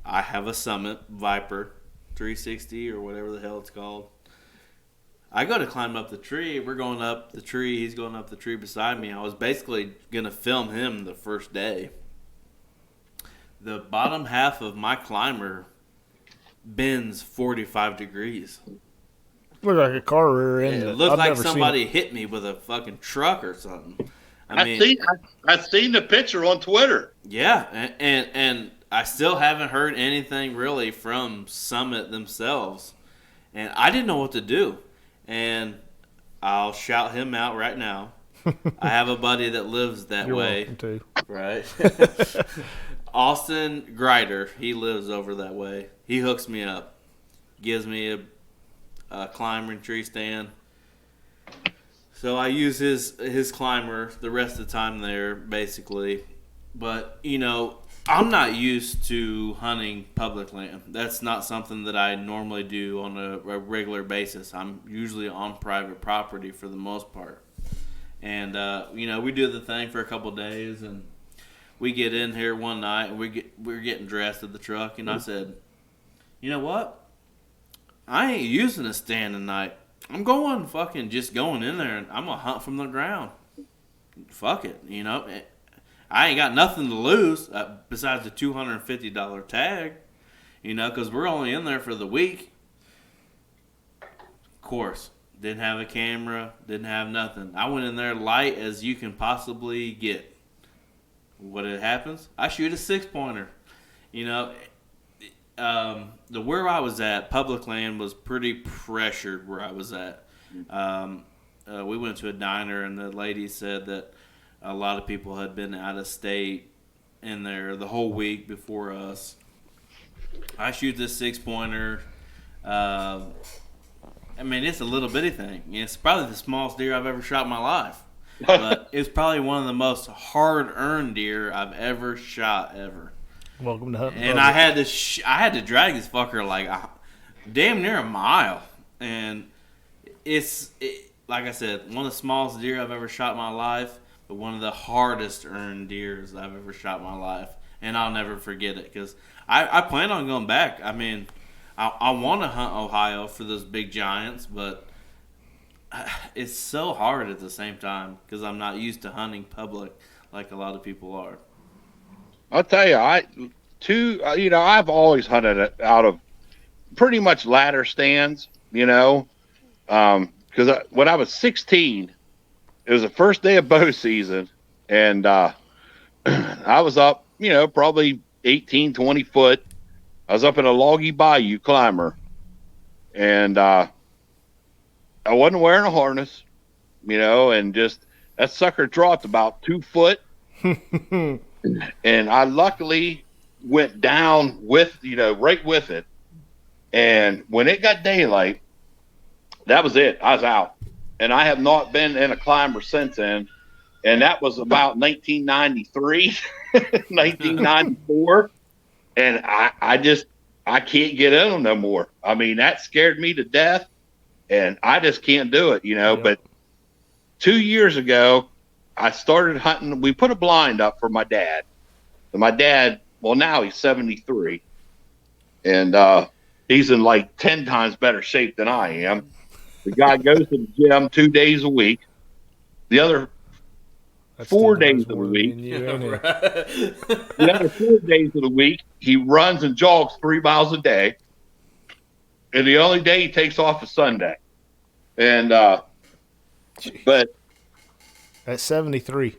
I have a Summit Viper 360 or whatever the hell it's called. I go to climb up the tree. We're going up the tree. He's going up the tree beside me. I was basically going to film him the first day. The bottom half of my climber bends 45 degrees. Looked like a car rear ended. It looked like somebody hit me with a fucking truck or something. I've seen the picture on Twitter. Yeah, and I still haven't heard anything really from Summit themselves. And I didn't know what to do. And I'll shout him out right now. I have a buddy that lives that way. Welcome to. Right. Austin Grider, he lives over that way. He hooks me up, gives me a climber and tree stand. So I use his climber the rest of the time there, basically. But, I'm not used to hunting public land. That's not something that I normally do on a regular basis. I'm usually on private property for the most part. And, we do the thing for a couple days, and we get in here one night, and we're getting dressed at the truck, and I said, you know what? I ain't using a stand tonight. I'm going just going in there, and I'm going to hunt from the ground. Fuck it, I ain't got nothing to lose besides the $250 tag, because we're only in there for the week. Of course, didn't have a camera, didn't have nothing. I went in there light as you can possibly get. What happens? I shoot a 6-pointer. The where I was at, public land was pretty pressured where I was at. We went to a diner, and the lady said that a lot of people had been out of state in there the whole week before us. I shoot this 6-pointer. It's a little bitty thing. It's probably the smallest deer I've ever shot in my life. But it's probably one of the most hard-earned deer I've ever shot ever. Welcome to hunting. And I had to drag this fucker like damn near a mile. And it's like I said, one of the smallest deer I've ever shot in my life, but one of the hardest earned deers I've ever shot in my life. And I'll never forget it because I plan on going back. I want to hunt Ohio for those big giants, but it's so hard at the same time because I'm not used to hunting public like a lot of people are. I'll tell you, I've always hunted it out of pretty much ladder stands, because when I was 16, it was the first day of bow season, and I was up, probably 18, 20 foot. I was up in a loggy bayou climber, and I wasn't wearing a harness, and just that sucker dropped about 2 foot. And I luckily went down with, right with it. And when it got daylight, that was it. I was out. And I have not been in a climber since then. And that was about 1993, 1994. And I can't get in them no more. That scared me to death. And I just can't do it, Yep. But 2 years ago, I started hunting. We put a blind up for my dad. And my dad, well, now he's 73. And he's in like 10 times better shape than I am. The guy goes to the gym 2 days a week. The other 4 days of the week. The other 4 days of the week, he runs and jogs 3 miles a day. And the only day he takes off is Sunday. And but at 73.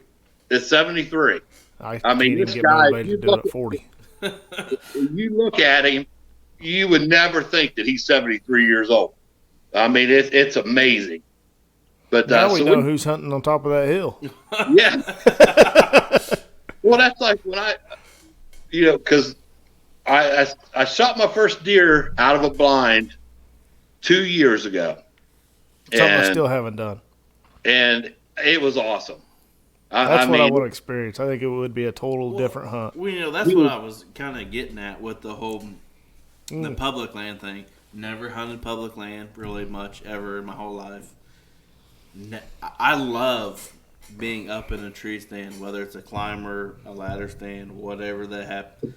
It's 73. I mean, this guy, to do it at 40. You look at him, you would never think that he's 73 years old. It's amazing. But now we know who's hunting on top of that hill. Yeah. Well, that's like when because I shot my first deer out of a blind 2 years ago. Something I still haven't done. And it was awesome. That's what I want to experience. I think it would be a total different hunt. Well, that's what I was kind of getting at with the whole the public land thing. Never hunted public land really much ever in my whole life. I love being up in a tree stand, whether it's a climber, a ladder stand, whatever that happens.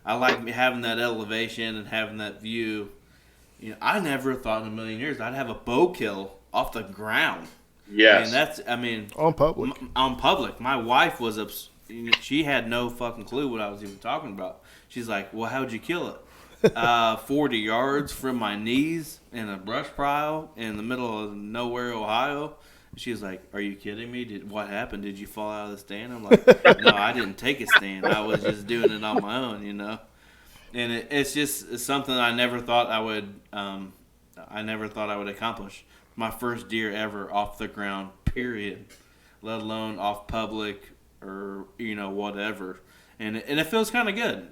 I like having that elevation and having that view. I never thought in a million years I'd have a bow kill off the ground. Yes. On public. On public. My wife was she had no fucking clue what I was even talking about. She's like, well, how'd you kill it? 40 yards from my knees in a brush pile in the middle of nowhere, Ohio. She was like, are you kidding me? What happened? Did you fall out of the stand? I'm like, no, I didn't take a stand. I was just doing it on my own, And it's something I never thought I would accomplish. My first deer ever off the ground, period. Let alone off public or whatever. And it feels kind of good.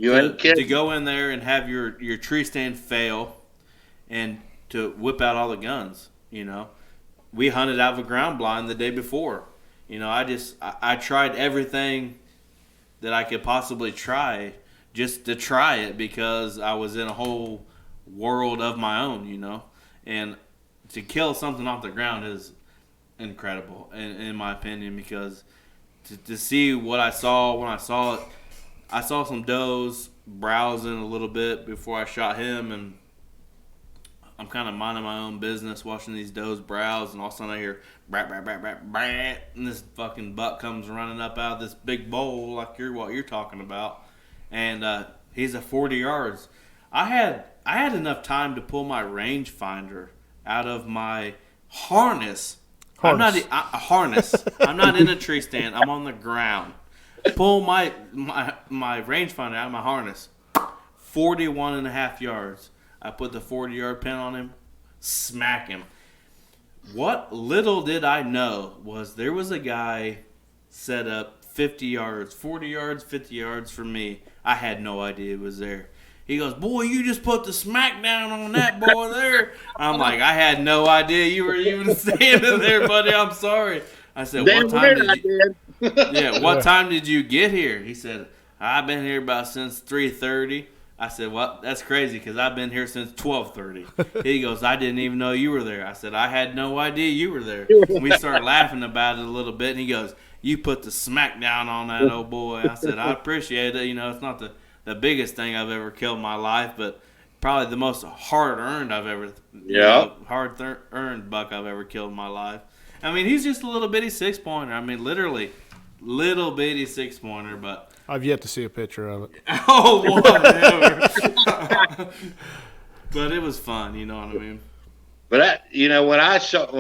To go in there and have your tree stand fail, and to whip out all the guns. We hunted out of a ground blind the day before. I tried everything that I could possibly try, just to try it, because I was in a whole world of my own, and to kill something off the ground is incredible in my opinion, because to see what I saw when I saw it, I saw some does browsing a little bit before I shot him, and I'm kind of minding my own business, watching these does browse, and all of a sudden I hear brat, brat, brat, brat, brat, and this fucking buck comes running up out of this big bowl like what you're talking about, and he's at 40 yards. I had enough time to pull my rangefinder out of my harness. I'm not a harness. I'm not in a tree stand. I'm on the ground. Pull my rangefinder out of my harness. 41.5 yards. I put the 40-yard pin on him. Smack him. What little did I know was there was a guy set up 50 yards, 40 yards, 50 yards from me. I had no idea he was there. He goes, boy, you just put the smack down on that boy there. I'm like, I had no idea you were even standing there, buddy. I'm sorry. I said, what time did you get here? He said, I've been here about since 3:30. I said, well, that's crazy because I've been here since 12:30. He goes, I didn't even know you were there. I said, I had no idea you were there. We started laughing about it a little bit, and he goes, you put the smack down on that old boy. I said, I appreciate it. It's not the biggest thing I've ever killed in my life, but probably the most hard-earned hard-earned buck I've ever killed in my life. I mean, he's just a little bitty 6-pointer. I mean, literally, little bitty 6-pointer, but I've yet to see a picture of it. Oh, whatever. But it was fun, you know what I mean? But when I shot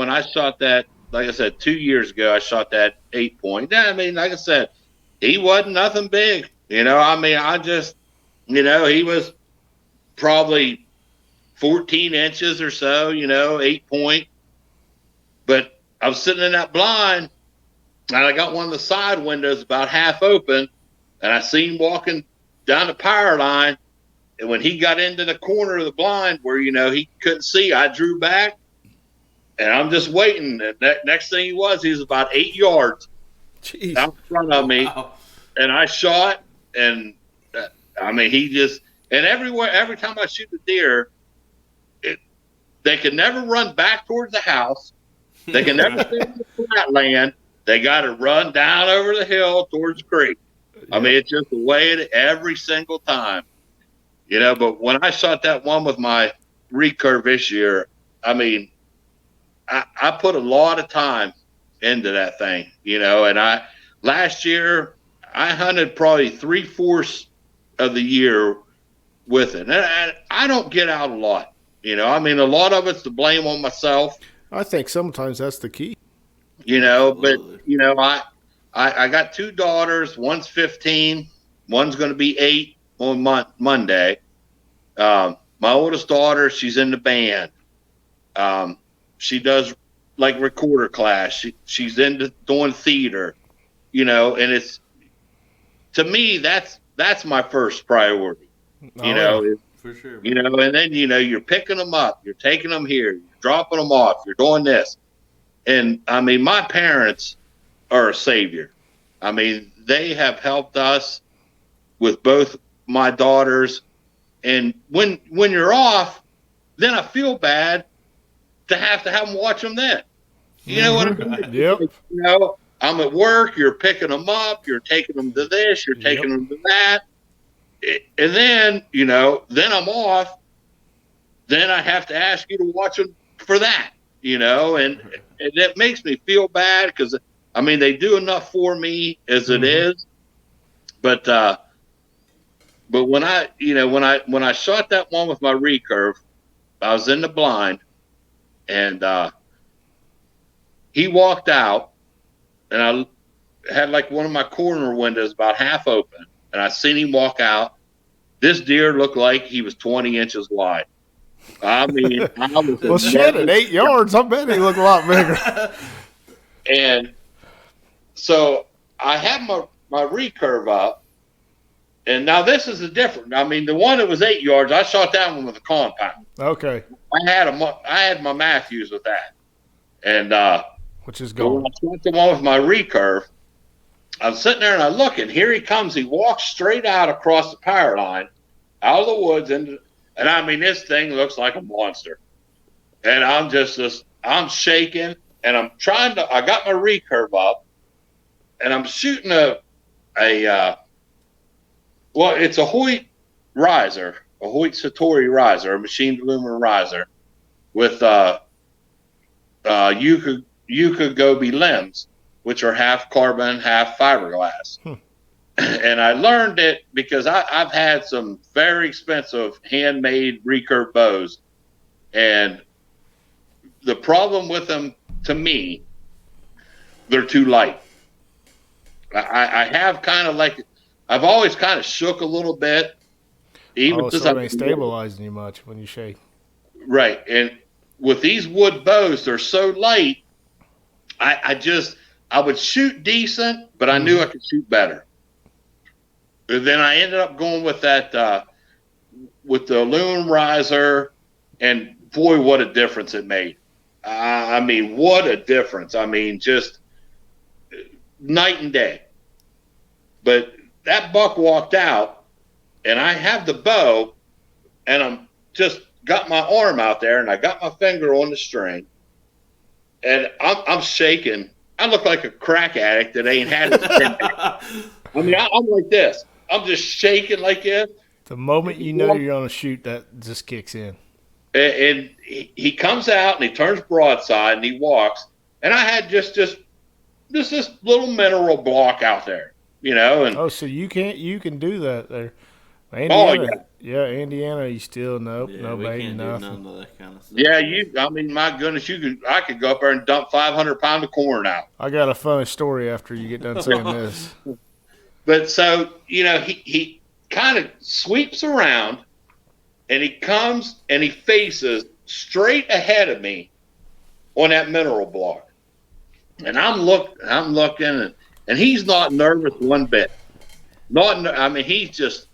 that, like I said, 2 years ago, I shot that 8-point. I mean, like I said, he wasn't nothing big. He was probably 14 inches or so, 8-point. But I was sitting in that blind, and I got one of the side windows about half open, and I seen him walking down the power line. And when he got into the corner of the blind where, he couldn't see, I drew back, and I'm just waiting. And next thing he was about 8 yards out in front of me. Wow. And I shot, and he just – and every time I shoot a deer, they can never run back towards the house. They can never stay in the flat land. They got to run down over the hill towards the creek. Yeah. It's just the way it every single time. But when I shot that one with my recurve this year, I put a lot of time into that thing, and last year I hunted probably 3/4 of the year with it. And I don't get out a lot, a lot of it's to blame on myself. I think sometimes that's the key. But, I got 2 daughters. One's 15. One's going to be 8 on Monday. My oldest daughter, she's in the band. She does like recorder class. She's into doing theater, and it's, to me, that's my first priority, for sure. And then, you're picking them up, you're taking them here, you're dropping them off, you're doing this. And my parents are a savior. They have helped us with both my daughters. And when you're off, then I feel bad to have them watch them then. You know what I mean? Yep. I'm at work, you're picking them up, you're taking them to this, you're taking them to that. And then, then I'm off. Then I have to ask you to watch them for that, and that makes me feel bad because, they do enough for me as it is. But when I shot that one with my recurve, I was in the blind, and he walked out, and I had like one of my corner windows about half open, and I seen him walk out. This deer looked like he was 20 inches wide. I was well, shit, at 8 yards, I bet he looked a lot bigger. And so I have my recurve up, and now this is a different. The one that was 8 yards, I shot that one with a compound. Okay. I had my Matthews with that, and which is gone. When I shot the one with my recurve, I'm sitting there and I look, and here he comes. He walks straight out across the power line, out of the woods, and I mean, this thing looks like a monster. And I'm shaking, and I got my recurve up, and I'm shooting it's a Hoyt riser, a Hoyt Satori riser, a machined aluminum riser with Yuka Gobi limbs, which are half carbon, half fiberglass. And I learned it because I've had some very expensive handmade recurve bows, and the problem with them, to me, they're too light. I have kind of like, I've always kind of shook a little bit. Even so it ain't stabilizing you much when you shake. Right. And with these wood bows, they're so light, I would shoot decent, but I knew I could shoot better. And then I ended up going with that, with the aluminum riser, and boy, what a difference it made. I mean, what a difference. I mean, just night and day. But that buck walked out, and I have the bow, and I'm just got my arm out there, and I got my finger on the string, and I'm shaking. I look like a crack addict that ain't had it. I mean, I'm like this. I'm just shaking like this. The moment you know you're going to shoot, that just kicks in. And he comes out, and he turns broadside, and he walks, and I had just this little mineral block out there, you know. And so you can do that there. Indiana, Indiana, you still no bait, nothing. None of that kind of stuff. Yeah, I mean, my goodness, I could go up there and dump 500 pounds of corn out. I got a funny story after you get done saying this. But so, you know, he kind of sweeps around, and he comes and he faces straight ahead of me on that mineral block. And I'm looking, and he's not nervous one bit. I mean, he's just,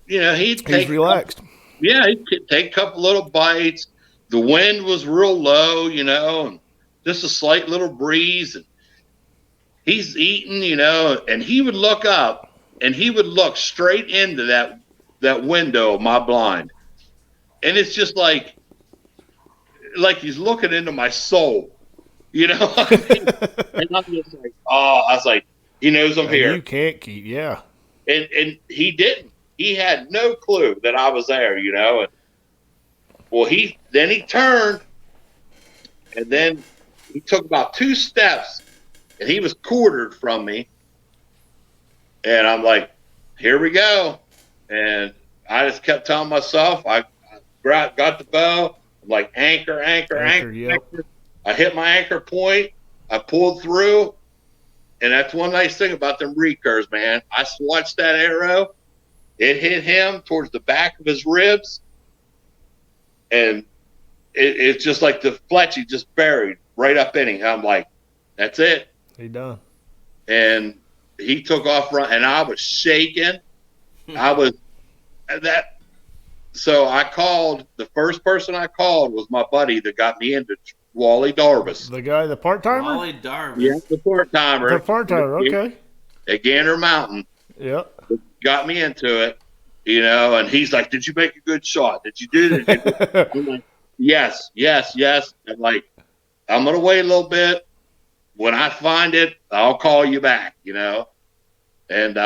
you know, he's relaxed. He'd take a couple little bites. The wind was real low, you know, and just a slight little breeze. And he's eating, you know, and he would look up, and he would look straight into that window of my blind. And it's just like he's looking into my soul, you know. I mean, and I'm just like, I was like, he knows I'm here. You can't keep, And he didn't. He had no clue that I was there, you know. And well, he turned, and then he took about 2 steps, and he was quartered from me. And I'm like, here we go. And I just kept telling myself, I got the bow. I'm like, anchor. Yep. I hit my anchor point. I pulled through. And that's one nice thing about them recurves, man. I swatched that arrow. It hit him towards the back of his ribs. And it's just like the fletchy just buried right up in him. I'm like, that's it. He done. And he took off running, and I was shaking. So I called, the first person I called was my buddy that got me into Wally Darvis. The guy, the part-timer? Wally Darvis. Yeah, the part-timer. The part-timer, okay. At Gander Mountain. Yep. Got me into it, you know, and he's like, did you make a good shot? Did you do this? I'm like, yes. I'm like, I'm going to wait a little bit. When I find it, I'll call you back, you know. And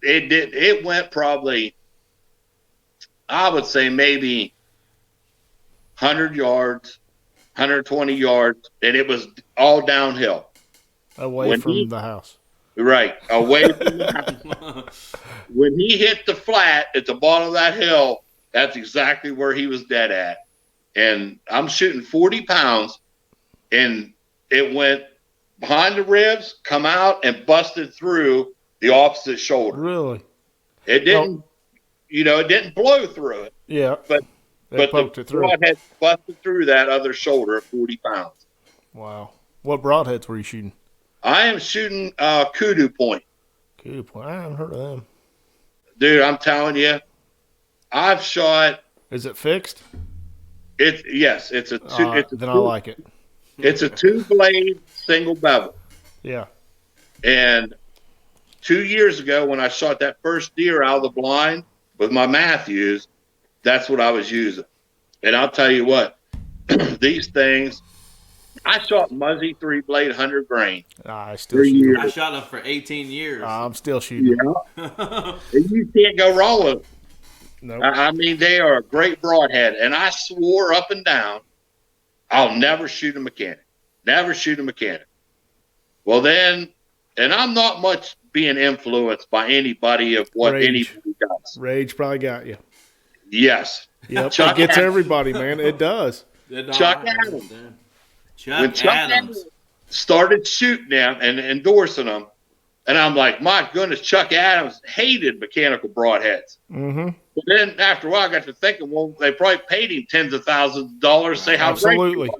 it went probably, I would say maybe 100 yards, 120 yards, and it was all downhill. Away from the house. Right, away from the house. When he hit the flat at the bottom of that hill, that's exactly where he was dead at. And I'm shooting 40 pounds, and it went behind the ribs, come out, and busted through the opposite shoulder. Really? It didn't, it didn't blow through it. Yeah. But the broadhead busted through that other shoulder at 40 pounds. Wow. What broadheads were you shooting? I am shooting Kudu Point. Kudu Point. I haven't heard of them. Dude, I'm telling you, I've shot. Is it fixed? Yes, it's a two. Then I like it. It's a 2-blade single bevel. Yeah. And 2 years ago, when I shot that first deer out of the blind with my Matthews, that's what I was using. And I'll tell you what, these things, I shot Muzzy 3-blade 100 grain. I still shoot. I shot them for 18 years. I'm still shooting. Yeah. And you can't go wrong with them. Nope. I mean, they are a great broadhead. And I swore up and down, I'll never shoot a mechanic. Never shoot a mechanic. Well, then, and I'm not much being influenced by anybody of what anybody does. Rage probably got you. Yes. Yep. It gets everybody, man. It does. Chuck Adams. When Chuck Adams started shooting them and endorsing them, and I'm like, my goodness, Chuck Adams hated mechanical broadheads. Mm-hmm. But then after a while, I got to thinking, well, they probably paid him tens of thousands of dollars to say how great he was.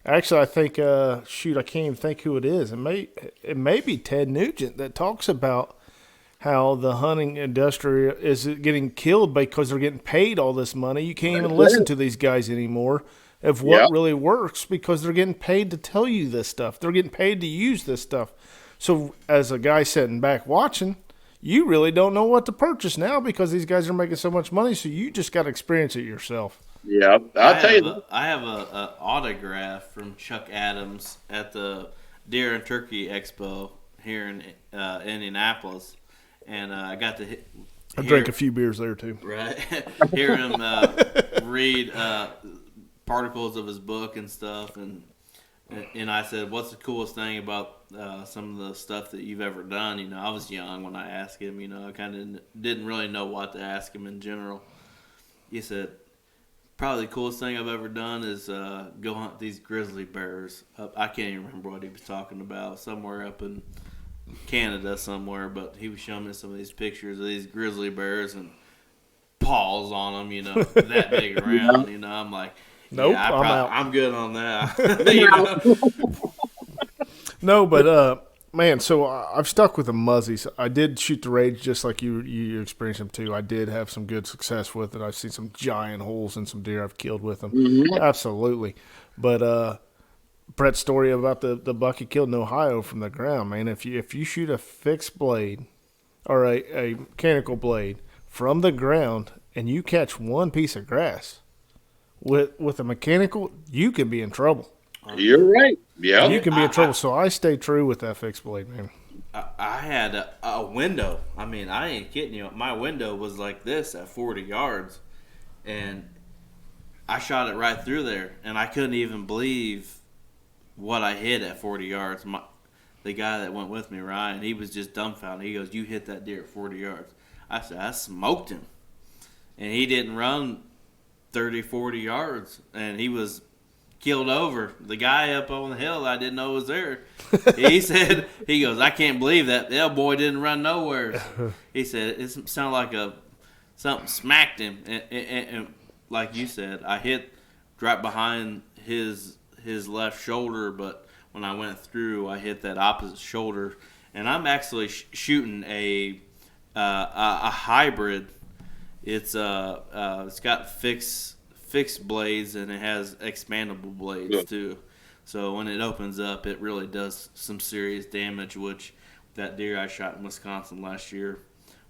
Actually, I think, I can't even think who it is. It may be Ted Nugent that talks about how the hunting industry is getting killed because they're getting paid all this money. You can't even listen to these guys anymore of what really works because they're getting paid to tell you this stuff. They're getting paid to use this stuff. So as a guy sitting back watching, you really don't know what to purchase now because these guys are making so much money, so you just got to experience it yourself. Yeah, I'll tell you. I have an autograph from Chuck Adams at the Deer and Turkey Expo here in Indianapolis, and I got to I drank a few beers there too. Right, hear him read particles of his book and stuff, and I said, "What's the coolest thing about some of the stuff that you've ever done?" You know, I was young when I asked him. You know, I kind of didn't really know what to ask him in general. He said, probably the coolest thing I've ever done is go hunt these grizzly bears. I can't even remember what he was talking about. Somewhere up in Canada somewhere, but he was showing me some of these pictures of these grizzly bears and paws on them, you know, that big around. You know, I'm like, nope, yeah, I'm good on that. No, but man, so I've stuck with the muzzies. I did shoot the Rage just like you experienced them too. I did have some good success with it. I've seen some giant holes in some deer I've killed with them. Mm-hmm. Absolutely. But Brett's story about the buck he killed in Ohio from the ground, man, if you shoot a fixed blade or a mechanical blade from the ground and you catch one piece of grass with a mechanical, you can be in trouble. You're right. Yeah, you can be in trouble. So I stay true with that fixed blade, man. I had a window. I mean, I ain't kidding you. My window was like this at 40 yards, and I shot it right through there, and I couldn't even believe what I hit at 40 yards. The guy that went with me, Ryan, he was just dumbfounded. He goes, "You hit that deer at 40 yards." I said, "I smoked him," and he didn't run 30, 40 yards, and he was killed over. The guy up on the hill I didn't know was there. He said, he goes, "I can't believe that boy didn't run nowhere." He said, "It sounded like something smacked him." And like you said, I hit right behind his left shoulder, but when I went through, I hit that opposite shoulder. And I'm actually shooting a hybrid. It's got fixed blades, and it has expandable blades too. So when it opens up, it really does some serious damage, which that deer I shot in Wisconsin last year,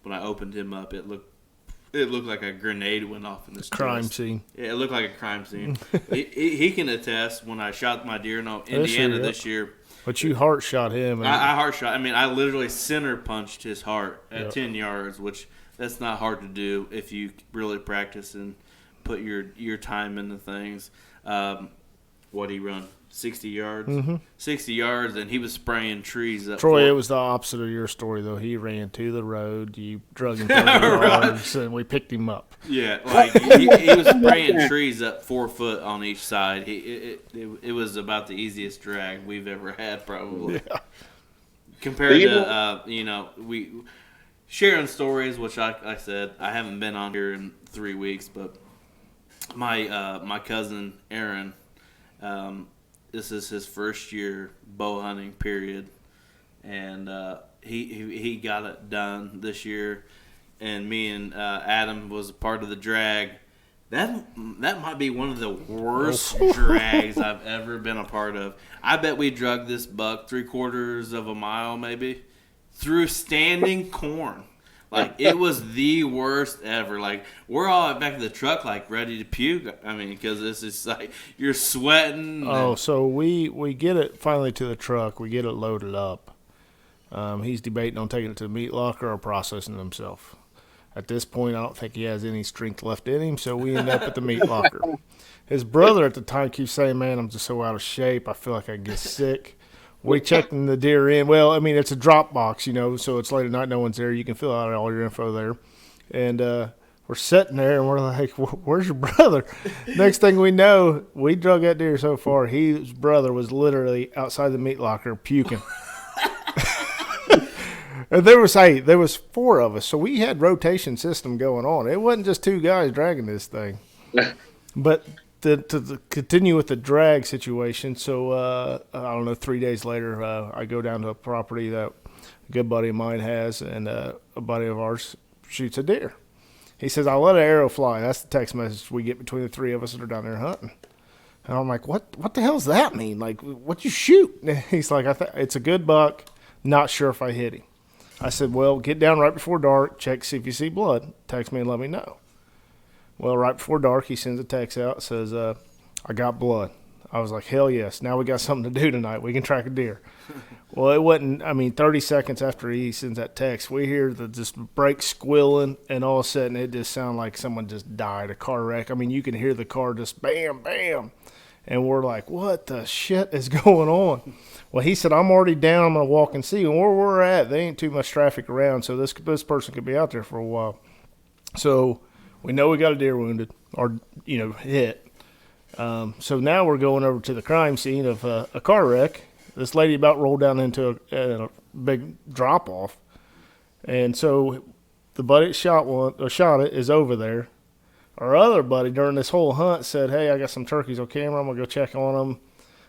when I opened him up, it looked like a grenade went off in this crime scene. Yeah, it looked like a crime scene. he can attest when I shot my deer in Indiana this year. But you heart shot him. I heart shot. I mean, I literally center punched his heart at 10 yards, which that's not hard to do if you really practice and put your time into things. What he run? 60 yards? Mm-hmm. 60 yards, and he was spraying trees up. Troy, it was the opposite of your story, though. He ran to the road. You drug him 30 yards, and we picked him up. Yeah, like he was spraying trees up 4 foot on each side. It was about the easiest drag we've ever had, probably. Yeah. Compared to, we sharing stories, which I said, I haven't been on here in 3 weeks, but my cousin Aaron, this is his first year bow hunting period, and he got it done this year, and me and Adam was a part of the drag. That might be one of the worst drags I've ever been a part of. I bet we drugged this buck 3/4 of a mile maybe, through standing corn. Like, it was the worst ever. Like, we're all back in the truck, like, ready to puke. I mean, because this is like, you're sweating. Oh, so we get it finally to the truck. We get it loaded up. He's debating on taking it to the meat locker or processing it himself. At this point, I don't think he has any strength left in him, so we end up at the meat locker. His brother at the time keeps saying, man, I'm just so out of shape. I feel like I get sick. We checking the deer in. Well, I mean, it's a drop box, so it's late at night, no one's there. You can fill out all your info there. And we're sitting there, and we're like, where's your brother? Next thing we know, we drug that deer so far, his brother was literally outside the meat locker puking. And there was 4 of us, so we had rotation system going on. It wasn't just 2 guys dragging this thing. But to continue with the drag situation, so I don't know, 3 days later, I go down to a property that a good buddy of mine has, and a buddy of ours shoots a deer. He says, I'll let an arrow fly. That's the text message we get between the 3 of us that are down there hunting. And I'm like, what the hell does that mean? Like, what'd you shoot? And he's like, it's a good buck. Not sure if I hit him. I said, well, get down right before dark, check, see if you see blood. Text me and let me know. Well, right before dark, he sends a text out, says, I got blood. I was like, hell yes. Now we got something to do tonight. We can track a deer. Well, it wasn't, 30 seconds after he sends that text, we hear just brakes squealing, and all of a sudden it just sounded like someone just died, a car wreck. I mean, you can hear the car just bam, bam. And we're like, what the shit is going on? Well, he said, I'm already down. I'm going to walk and see. And where we're at, there ain't too much traffic around, so this person could be out there for a while. So we know we got a deer wounded or, hit. So now we're going over to the crime scene of a car wreck. This lady about rolled down into a big drop-off. And so the buddy that shot it is over there. Our other buddy during this whole hunt said, hey, I got some turkeys on camera. I'm going to go check on them.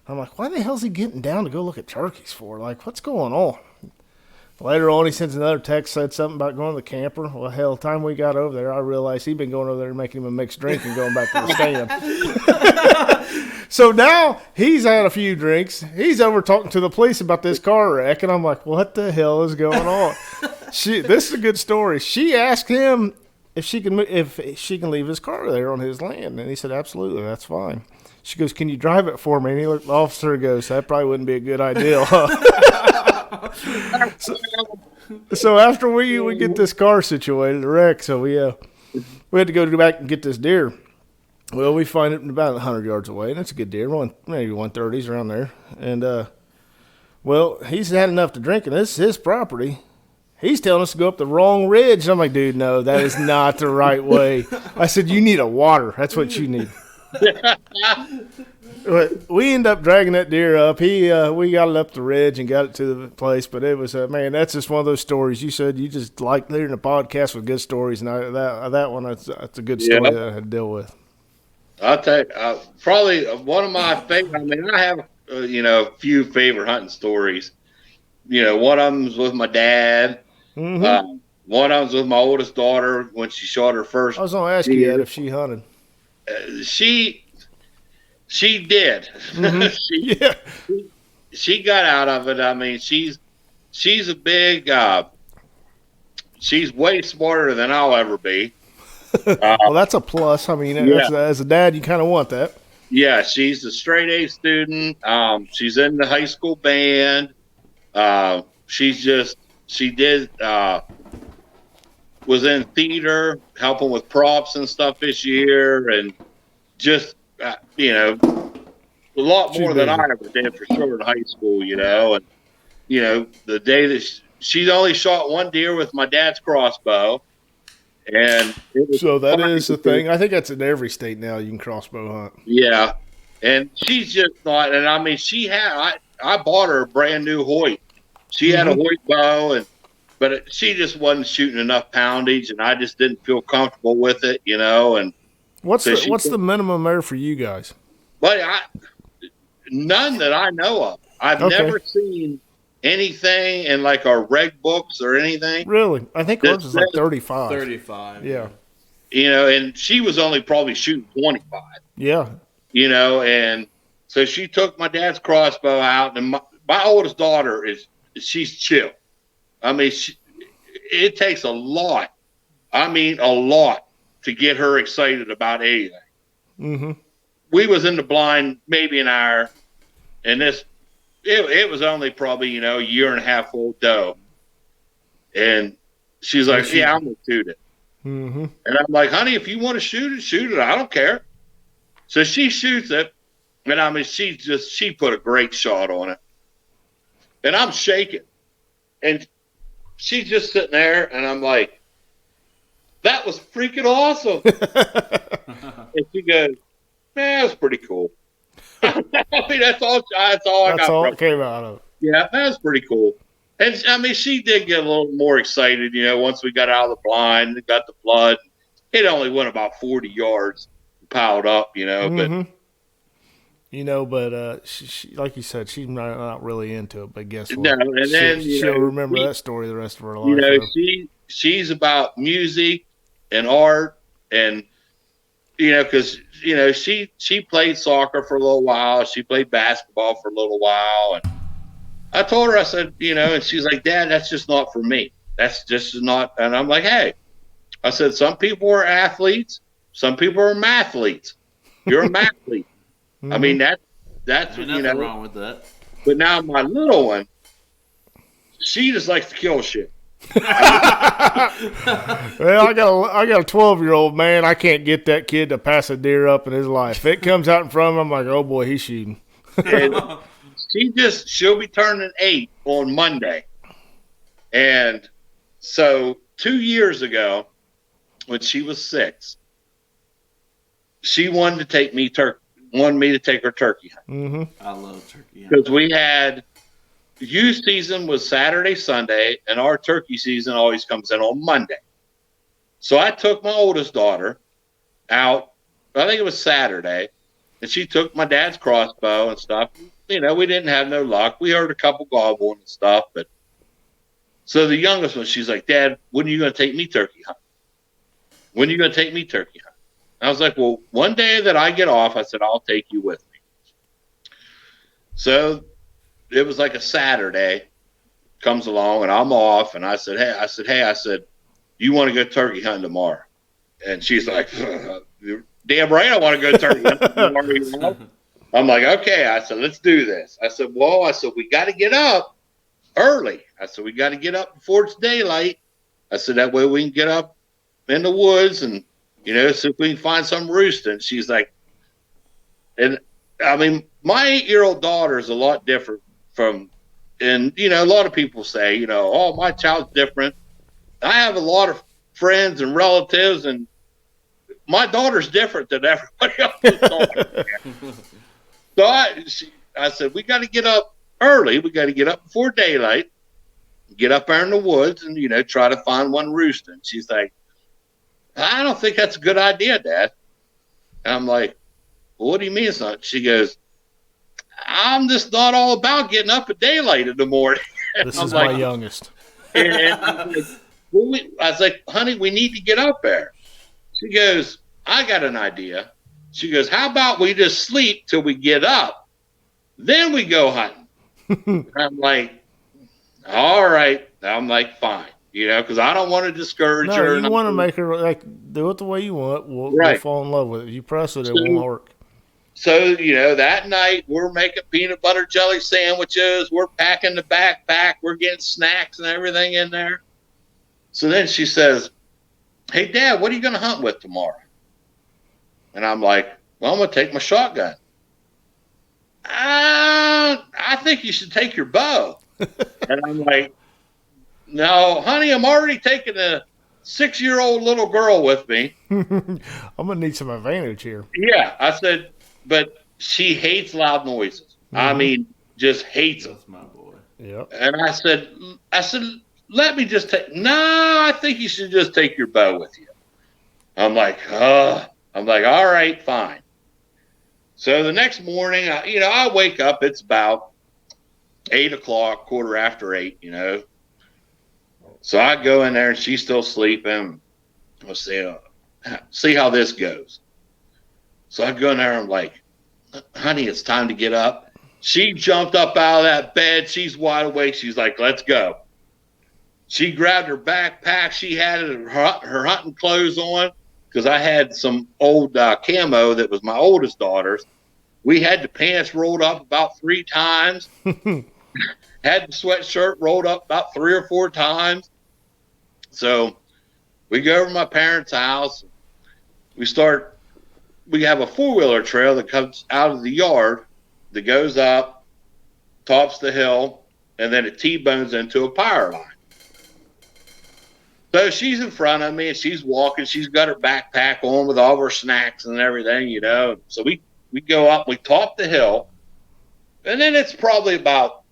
I'm like, why the hell is he getting down to go look at turkeys for? Like, what's going on? Later on, he sends another text, said something about going to the camper. Well, hell, the time we got over there, I realized he'd been going over there making him a mixed drink and going back to the stand. So now he's had a few drinks. He's over talking to the police about this car wreck, and I'm like, what the hell is going on? This is a good story. She asked him if she can leave his car there on his land, and he said, absolutely, that's fine. She goes, can you drive it for me? And the officer goes, that probably wouldn't be a good idea. So after we get this car situated, the wreck, so we had to go back and get this deer. Well, we find it about 100 yards away, and it's a good deer, maybe 130s around there. And, well, he's had enough to drink, and this is his property. He's telling us to go up the wrong ridge. I'm like, dude, no, that is not the right way. I said, you need a water. That's what you need. But we end up dragging that deer up. We got it up the ridge and got it to the place. But it was, man, that's just one of those stories. You said you just like hearing a podcast with good stories, and that one, that's a good story that I had to deal with. I'll tell you, probably one of my favorite. I mean, I have a few favorite hunting stories. One of them's with my dad. Mm-hmm. One of them's with my oldest daughter when she shot her first. I was going to ask you that if she hunted. She did. Mm-hmm. She got out of it. I mean, she's a big. She's way smarter than I'll ever be. Well, that's a plus. I mean, as a dad, you kind of want that. Yeah, she's a straight A student. She's in the high school band. Was in theater, helping with props and stuff this year, and just a lot more than I ever did for sure in high school. And the day that she's only shot one deer with my dad's crossbow, and so that is the thing. I think that's in every state now. You can crossbow hunt. Yeah, and she's just not. And I mean, I bought her a brand new Hoyt. She had a Hoyt bow, but she just wasn't shooting enough poundage, and I just didn't feel comfortable with it, And what's the minimum there for you guys? But none that I know of. I've never seen anything in like our reg books or anything. Really? I think ours is like 35. 35. Yeah. And she was only probably shooting 25. Yeah. And so she took my dad's crossbow out, and my oldest daughter she's chill. I mean, it takes a lot. I mean, a lot to get her excited about anything. Mm-hmm. We was in the blind maybe an hour, and it was only probably, a year and a half old doe. And she's like, yeah, I'm going to shoot it. Mm-hmm. And I'm like, honey, if you want to shoot it. I don't care. So she shoots it. And I mean, she put a great shot on it. And I'm shaking. And she's just sitting there, and I'm like, that was freaking awesome. And she goes, man, that was pretty cool. I mean, that's all I got. That's all it came out of. Yeah, that was pretty cool. And I mean, she did get a little more excited, once we got out of the blind and got the blood. It only went about 40 yards piled up, Mm-hmm. But she, like you said, she's not really into it. But guess what? No, and then she'll remember that story the rest of her life. She's about music and art, and because she played soccer for a little while. She played basketball for a little while, and I told her, I said, and she's like, Dad, that's just not for me. That's just not. And I'm like, hey, I said, some people are athletes, some people are mathletes. You're a mathlete. I mean, that's nothing wrong with that. But now my little one, she just likes to kill shit. Well, I got a 12-year-old, man. I can't get that kid to pass a deer up in his life. If it comes out in front of him, I'm like, oh boy, he's shooting. And she'll be turning 8 on Monday. And so 2 years ago, when she was 6, she wanted to take me to take her turkey hunting. Mm-hmm. I love turkey hunting. Because we had youth season was Saturday, Sunday, and our turkey season always comes in on Monday. So I took my oldest daughter out, I think it was Saturday, and she took my dad's crossbow and stuff. We didn't have no luck. We heard a couple gobble and stuff, but so the youngest one, she's like, Dad, when are you going to take me turkey hunting? When are you going to take me turkey hunting? I was like, well, one day that I get off, I said, I'll take you with me. So it was like a Saturday comes along, and I'm off, and I said, hey, you want to go turkey hunting tomorrow? And she's like, damn right I want to go turkey hunting tomorrow. I'm like, okay. I said, let's do this. I said, we got to get up early. I said, we got to get up before it's daylight. I said, that way we can get up in the woods and, see if we can find some roosting. She's like, and I mean, my 8-year-old daughter is a lot different and a lot of people say, oh, my child's different. I have a lot of friends and relatives, and my daughter's different than everybody else's daughter. So I said, we got to get up early. We got to get up before daylight, get up there in the woods and, try to find one roosting. She's like, I don't think that's a good idea, Dad. And I'm like, well, what do you mean, son? She goes, I'm just not all about getting up at daylight in the morning. This is my youngest. And I was like, honey, we need to get up there. She goes, I got an idea. She goes, how about we just sleep till we get up? Then we go hunting. I'm like, all right. I'm like, fine. Because I don't want to discourage her. You want to make her do it the way you want. We'll fall in love with it. If you press it, it won't work. So, that night we're making peanut butter jelly sandwiches. We're packing the backpack. We're getting snacks and everything in there. So then she says, hey, Dad, what are you going to hunt with tomorrow? And I'm like, well, I'm going to take my shotgun. I think you should take your bow. And I'm like, no, honey, I'm already taking a 6-year-old little girl with me. I'm going to need some advantage here. Yeah. I said, but she hates loud noises. Mm-hmm. I mean, just hates them. That's my boy. Yep. And I said, let me just take, no, I think you should just take your bow with you. I'm like, all right, fine. So the next morning, I wake up, it's about 8 o'clock, 8:15, So I go in there and she's still sleeping. I'll see how this goes. So I go in there and I'm like, honey, it's time to get up. She jumped up out of that bed. She's wide awake. She's like, let's go. She grabbed her backpack. She had her hunting clothes on because I had some old camo that was my oldest daughter's. We had the pants rolled up about 3 times. Had the sweatshirt rolled up about 3 or 4 times. So we go over to my parents' house. We have a 4-wheeler trail that comes out of the yard that goes up, tops the hill, and then it T-bones into a power line. So she's in front of me and she's walking. She's got her backpack on with all of her snacks and everything, you know. So we go up, we top the hill, and then it's probably about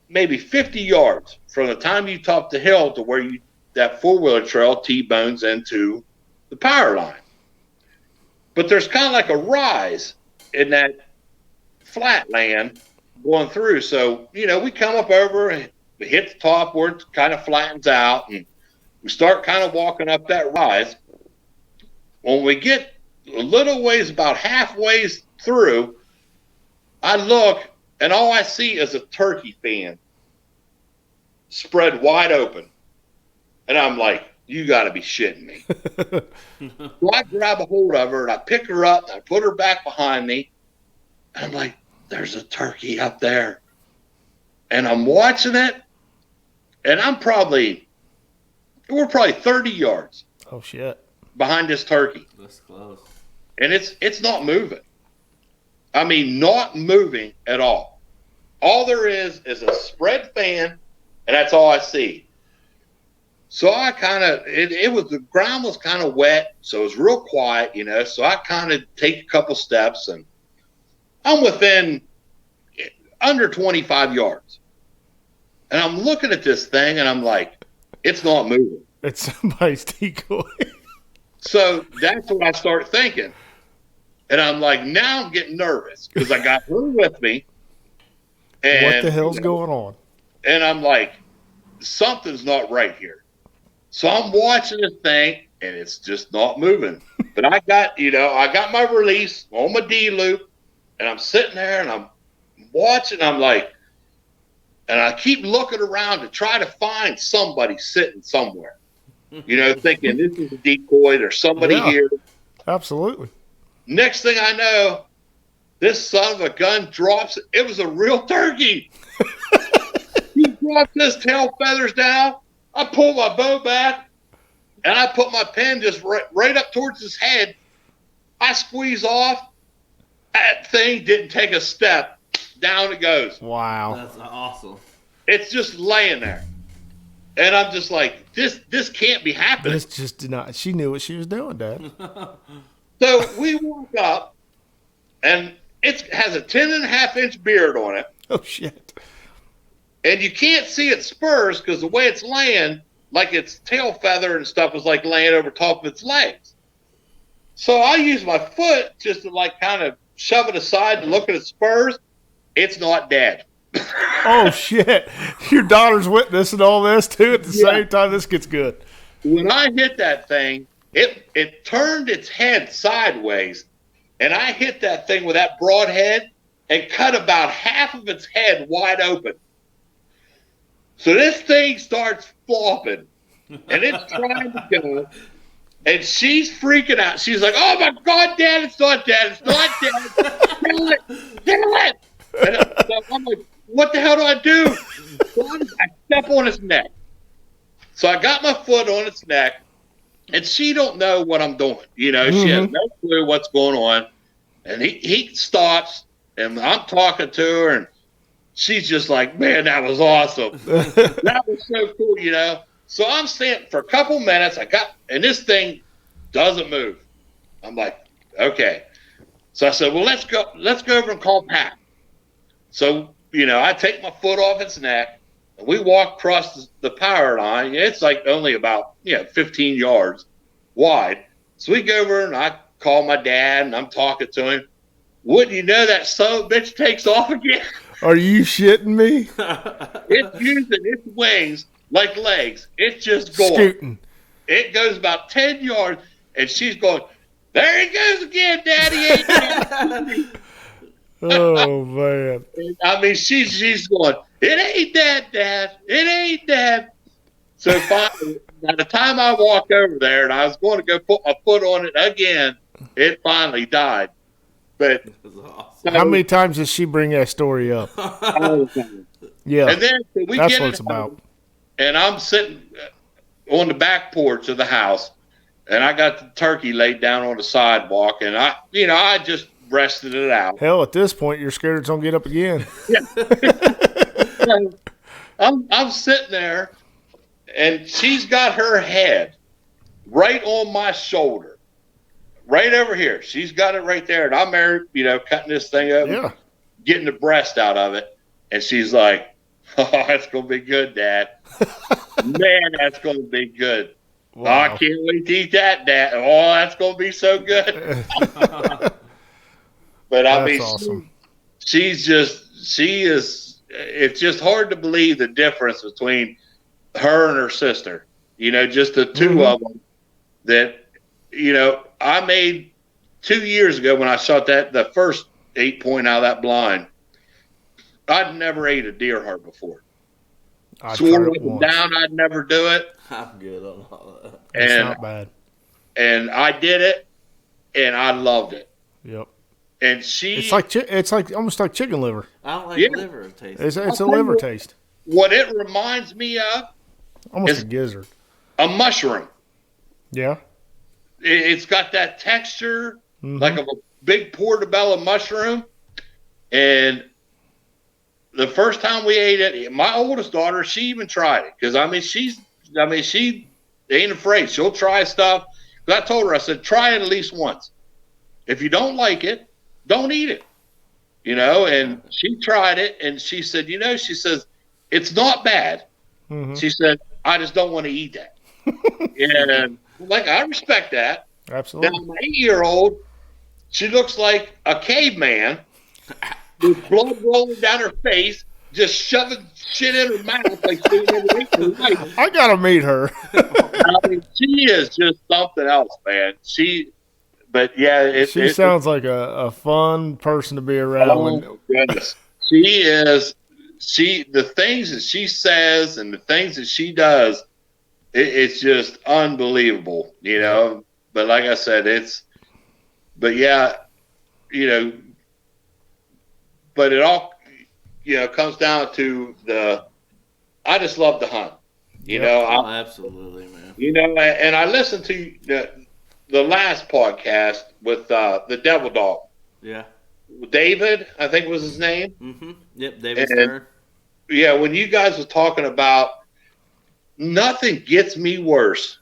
maybe 50 yards from the time you top the hill to where that 4-wheeler trail T-bones into the power line. But there's kind of like a rise in that flat land going through. So, you know, we come up over and we hit the top where it kind of flattens out, and we start kind of walking up that rise. When we get a little ways, about halfway through, I look and all I see is a turkey fan spread wide open. And I'm like, you got to be shitting me. So I grab a hold of her and I pick her up and I put her back behind me. And I'm like, there's a turkey up there. And I'm watching it. And we're probably 30 yards. Oh, shit. Behind this turkey. That's close. And it's not moving. I mean, not moving at all. All there is a spread fan, and that's all I see. So I kind of, the ground was kind of wet, so it was real quiet, you know. So I kind of take a couple steps, and I'm within under 25 yards. And I'm looking at this thing, and I'm like, it's not moving. It's somebody's decoy. So that's what I start thinking. And I'm like, now I'm getting nervous because I got her with me. And, what the hell's going on? And I'm like, something's not right here. So I'm watching this thing, and it's just not moving. But I got my release on my D loop, and I'm sitting there, and I'm watching. I'm like, and I keep looking around to try to find somebody sitting somewhere. You know, thinking this is a decoy. There's somebody here. Absolutely. Next thing I know, this son of a gun drops. It was a real turkey. He dropped his tail feathers down. I pull my bow back, and I put my pen just right up towards his head. I squeeze off. That thing didn't take a step. Down it goes. Wow. That's awesome. It's just laying there. And I'm just like, this can't be happening. This just did not. She knew what she was doing, Dad. So we walk up, and it has a 10.5-inch beard on it. Oh, shit. And you can't see its spurs because the way it's laying, like its tail feather and stuff was like laying over top of its legs. So I use my foot just to like kind of shove it aside and look at its spurs. It's not dead. Oh, shit. Your daughter's witnessing all this, too, at the same time. This gets good. When I hit that thing, it turned its head sideways, and I hit that thing with that broadhead and cut about half of its head wide open. So this thing starts flopping, and it's trying to go, and she's freaking out. She's like, oh, my God, Dad, it's not dead. It's not dead. Kill it. Kill it. And so I'm like, what the hell do I do? So I step on its neck. So I got my foot on its neck, and she don't know what I'm doing. You know, she has no clue what's going on. And he stops, and I'm talking to her, and she's just like, man, that was awesome. That was so cool, you know. So I'm standing for a couple minutes. And this thing doesn't move. I'm like, okay. So I said, well, let's go over and call Pat. So, you know, I take my foot off its neck, and we walk across the power line. It's like only about 15 yards wide. So we go over, and I call my dad, and I'm talking to him. Wouldn't you know that son of a bitch takes off again? Are you shitting me? It's using its wings like legs. It's just going. Scooting. It goes about 10 yards, and she's going, there he goes again, Daddy. Oh, man. I mean, she's going, it ain't that, Dad. It ain't that. So finally, by the time I walked over there and I was going to go put my foot on it again, it finally died. But awesome. How many times does she bring that story up? all the time. Yeah, And then we that's get what it it's about. and I'm sitting on the back porch of the house, and I got the turkey laid down on the sidewalk, and I just rested it out. Hell, at this point, you're scared it's gonna get up again. So I'm sitting there, and she's got her head right on my shoulder, right over here. She's got it right there, and I'm there, cutting this thing up, getting the breast out of it, and she's like, "Oh, that's gonna be good, Dad. Man, that's gonna be good. Wow. Oh, I can't wait to eat that, Dad. Oh, that's gonna be so good." But I mean, awesome. she is. It's just hard to believe the difference between her and her sister. Just the two of them. That I made 2 years ago when I shot the first 8-point out of that blind. I'd never ate a deer heart before. Swore up and down I'd never do it. I'm good on all that. It's not bad. And I did it, and I loved it. Yep. And it's like almost like chicken liver. I don't like liver taste. It's a liver taste. What it reminds me of, almost a gizzard, a mushroom. Yeah. It's got that texture like of a big portobello mushroom, and the first time we ate it, my oldest daughter, she even tried it because she ain't afraid. She'll try stuff. I told her, I said, try it at least once. If you don't like it, don't eat it. And she tried it, and she said, she says, it's not bad. She said, I just don't want to eat that. And I respect that. Absolutely. Now, my 8-year-old, she looks like a caveman with blood rolling down her face, just shoving shit in her mouth like she never ate her life. I gotta meet her. I mean, she is just something else, man. She sounds like a fun person to be around. Oh, goodness. She is. The things that she says and the things that she does, it's just unbelievable, But like I said, but it all, comes down to I just love to hunt, absolutely, man. And I listened to the last podcast with the Devil Dog. Yeah. David, I think was his name. Mm-hmm. Yep, David Stern. Yeah, when you guys was talking about nothing gets me worse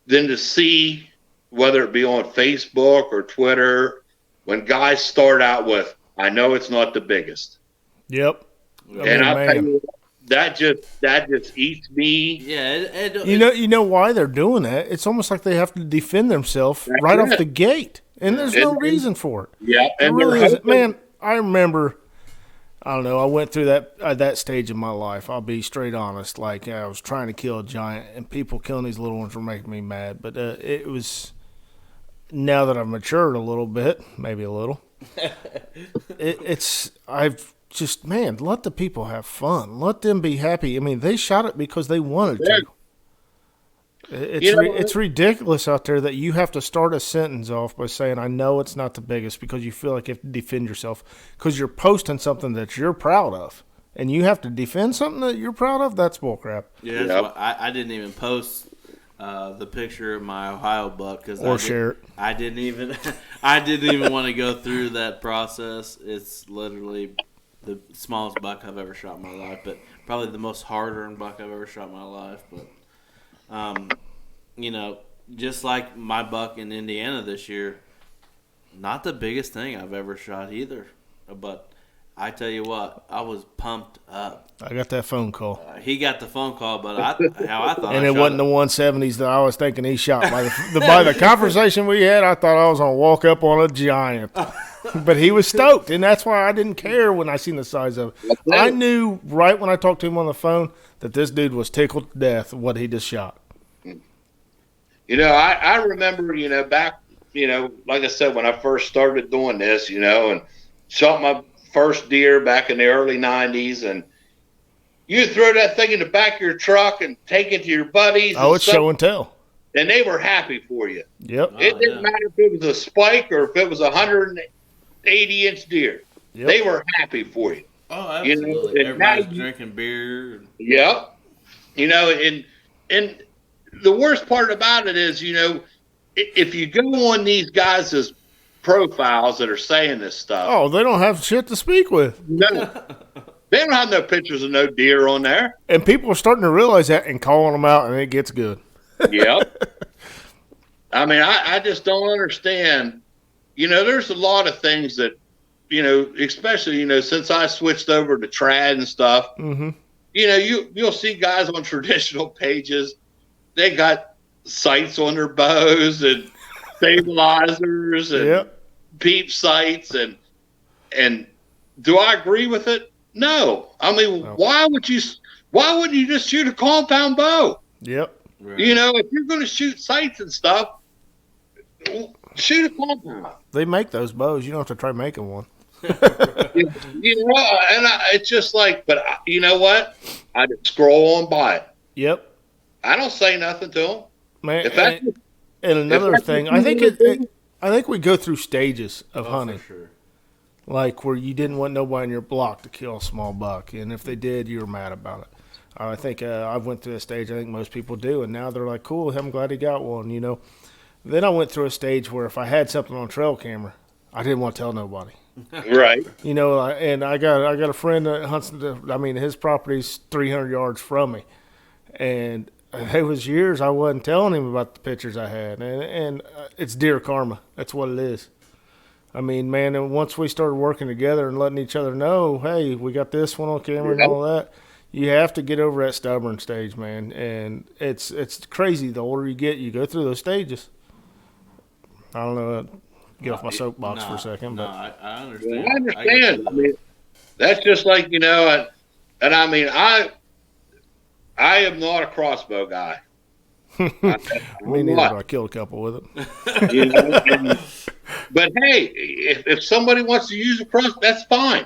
than to see, whether it be on Facebook or Twitter, when guys start out with, I know it's not the biggest. Yep. And I'll tell you, that just eats me. Yeah. You know why they're doing that? It's almost like they have to defend themselves right off the gate. And there's no reason for it. Yeah. And really isn't. Man, I remember, I don't know, I went through that stage of my life. I'll be straight honest. Like, I was trying to kill a giant, and people killing these little ones were making me mad. But it was, now that I've matured a little bit, maybe a little, I've just, man, let the people have fun. Let them be happy. I mean, they shot it because they wanted to. It's ridiculous out there that you have to start a sentence off by saying, I know it's not the biggest, because you feel like you have to defend yourself because you're posting something that you're proud of. And you have to defend something that you're proud of? That's bullcrap. Yeah, that's why I didn't even post the picture of my Ohio buck share it. I didn't even want to go through that process. It's literally the smallest buck I've ever shot in my life, but probably the most hard-earned buck I've ever shot in my life. But just like my buck in Indiana this year, not the biggest thing I've ever shot either. But I tell you what, I was pumped up. I got that phone call. He got the phone call, but I thought. And it wasn't the 170s that I was thinking he shot. By the conversation we had, I thought I was going to walk up on a giant. But he was stoked, and that's why I didn't care when I seen the size of it. I knew right when I talked to him on the phone that this dude was tickled to death what he just shot. I remember, back, like I said, when I first started doing this, and shot my first deer back in the early 90s, and You throw that thing in the back of your truck and take it to your buddies. Oh, it's show and tell. And they were happy for you. Yep. It didn't matter if it was a spike or if it was a 180-inch deer. Yep. They were happy for you. Oh, absolutely. You know, everybody's drinking beer. Yep. You know, and the worst part about it is, you know, if you go on these guys' profiles that are saying this stuff. Oh, they don't have shit to speak with. No. They don't have no pictures of no deer on there. And people are starting to realize that and calling them out, and it gets good. Yep. I mean, I just don't understand. You know, there's a lot of things that, you know, especially, you know, since I switched over to trad and stuff, mm-hmm. You know, you'll see guys on traditional pages, they got sights on their bows and stabilizers and yep. peep sights and do I agree with it? No. I mean, no. Why wouldn't you just shoot a compound bow? Yep. Right. You know, if you're going to shoot sights and stuff, shoot a compound. They make those bows. You don't have to try making one. You know, and it's just like, but you know what? I just scroll on by it. Yep. I don't say nothing to them. Man, and another thing, I think we go through stages of hunting. For sure. Like where you didn't want nobody in your block to kill a small buck, and if they did, you were mad about it. I think I went through a stage. I think most people do, and now they're like, "Cool, I'm glad he got one." You know. Then I went through a stage where if I had something on trail camera, I didn't want to tell nobody. Right. You know, and I got a friend that hunts. His property's 300 yards from me, and it was years I wasn't telling him about the pictures I had, and it's deer karma. That's what it is. I mean, man, and once we started working together and letting each other know, hey, we got this one on camera and all that, you have to get over that stubborn stage, man. And it's crazy. The older you get, you go through those stages. I don't know. Get off my soapbox for a second. But I understand. I understand. I mean, that's just like, you know, and I mean, I am not a crossbow guy. Me neither, but I killed a couple with it. You know, but hey, if somebody wants to use a crossbow, that's fine.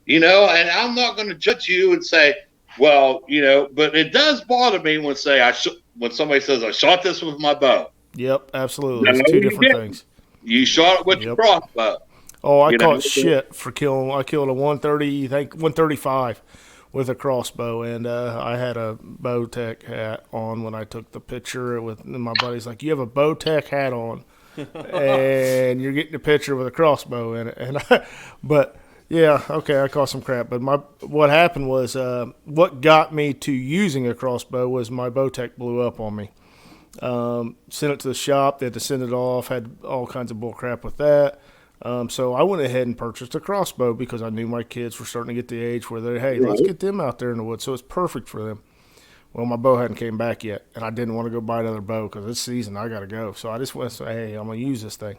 You know, and I'm not going to judge you and say, well, you know, but it does bother me when somebody says I shot this with my bow. Yep, absolutely. It's two different things. You shot it with your crossbow. Oh, I caught shit for killing. I killed a 130, I think 135 with a crossbow, and I had a Bowtech hat on when I took the picture. And my buddy's like, "You have a Bowtech hat on, and you're getting a picture with a crossbow in it." But yeah, okay, I caught some crap. But what happened was, what got me to using a crossbow was my Bowtech blew up on me. Sent it to the shop. They had to send it off. Had all kinds of bull crap with that. So I went ahead and purchased a crossbow because I knew my kids were starting to get the age where they're, hey, let's get them out there in the woods. So it's perfect for them. Well, my bow hadn't came back yet, and I didn't want to go buy another bow because this season I got to go. So I just went and said, hey, I'm going to use this thing.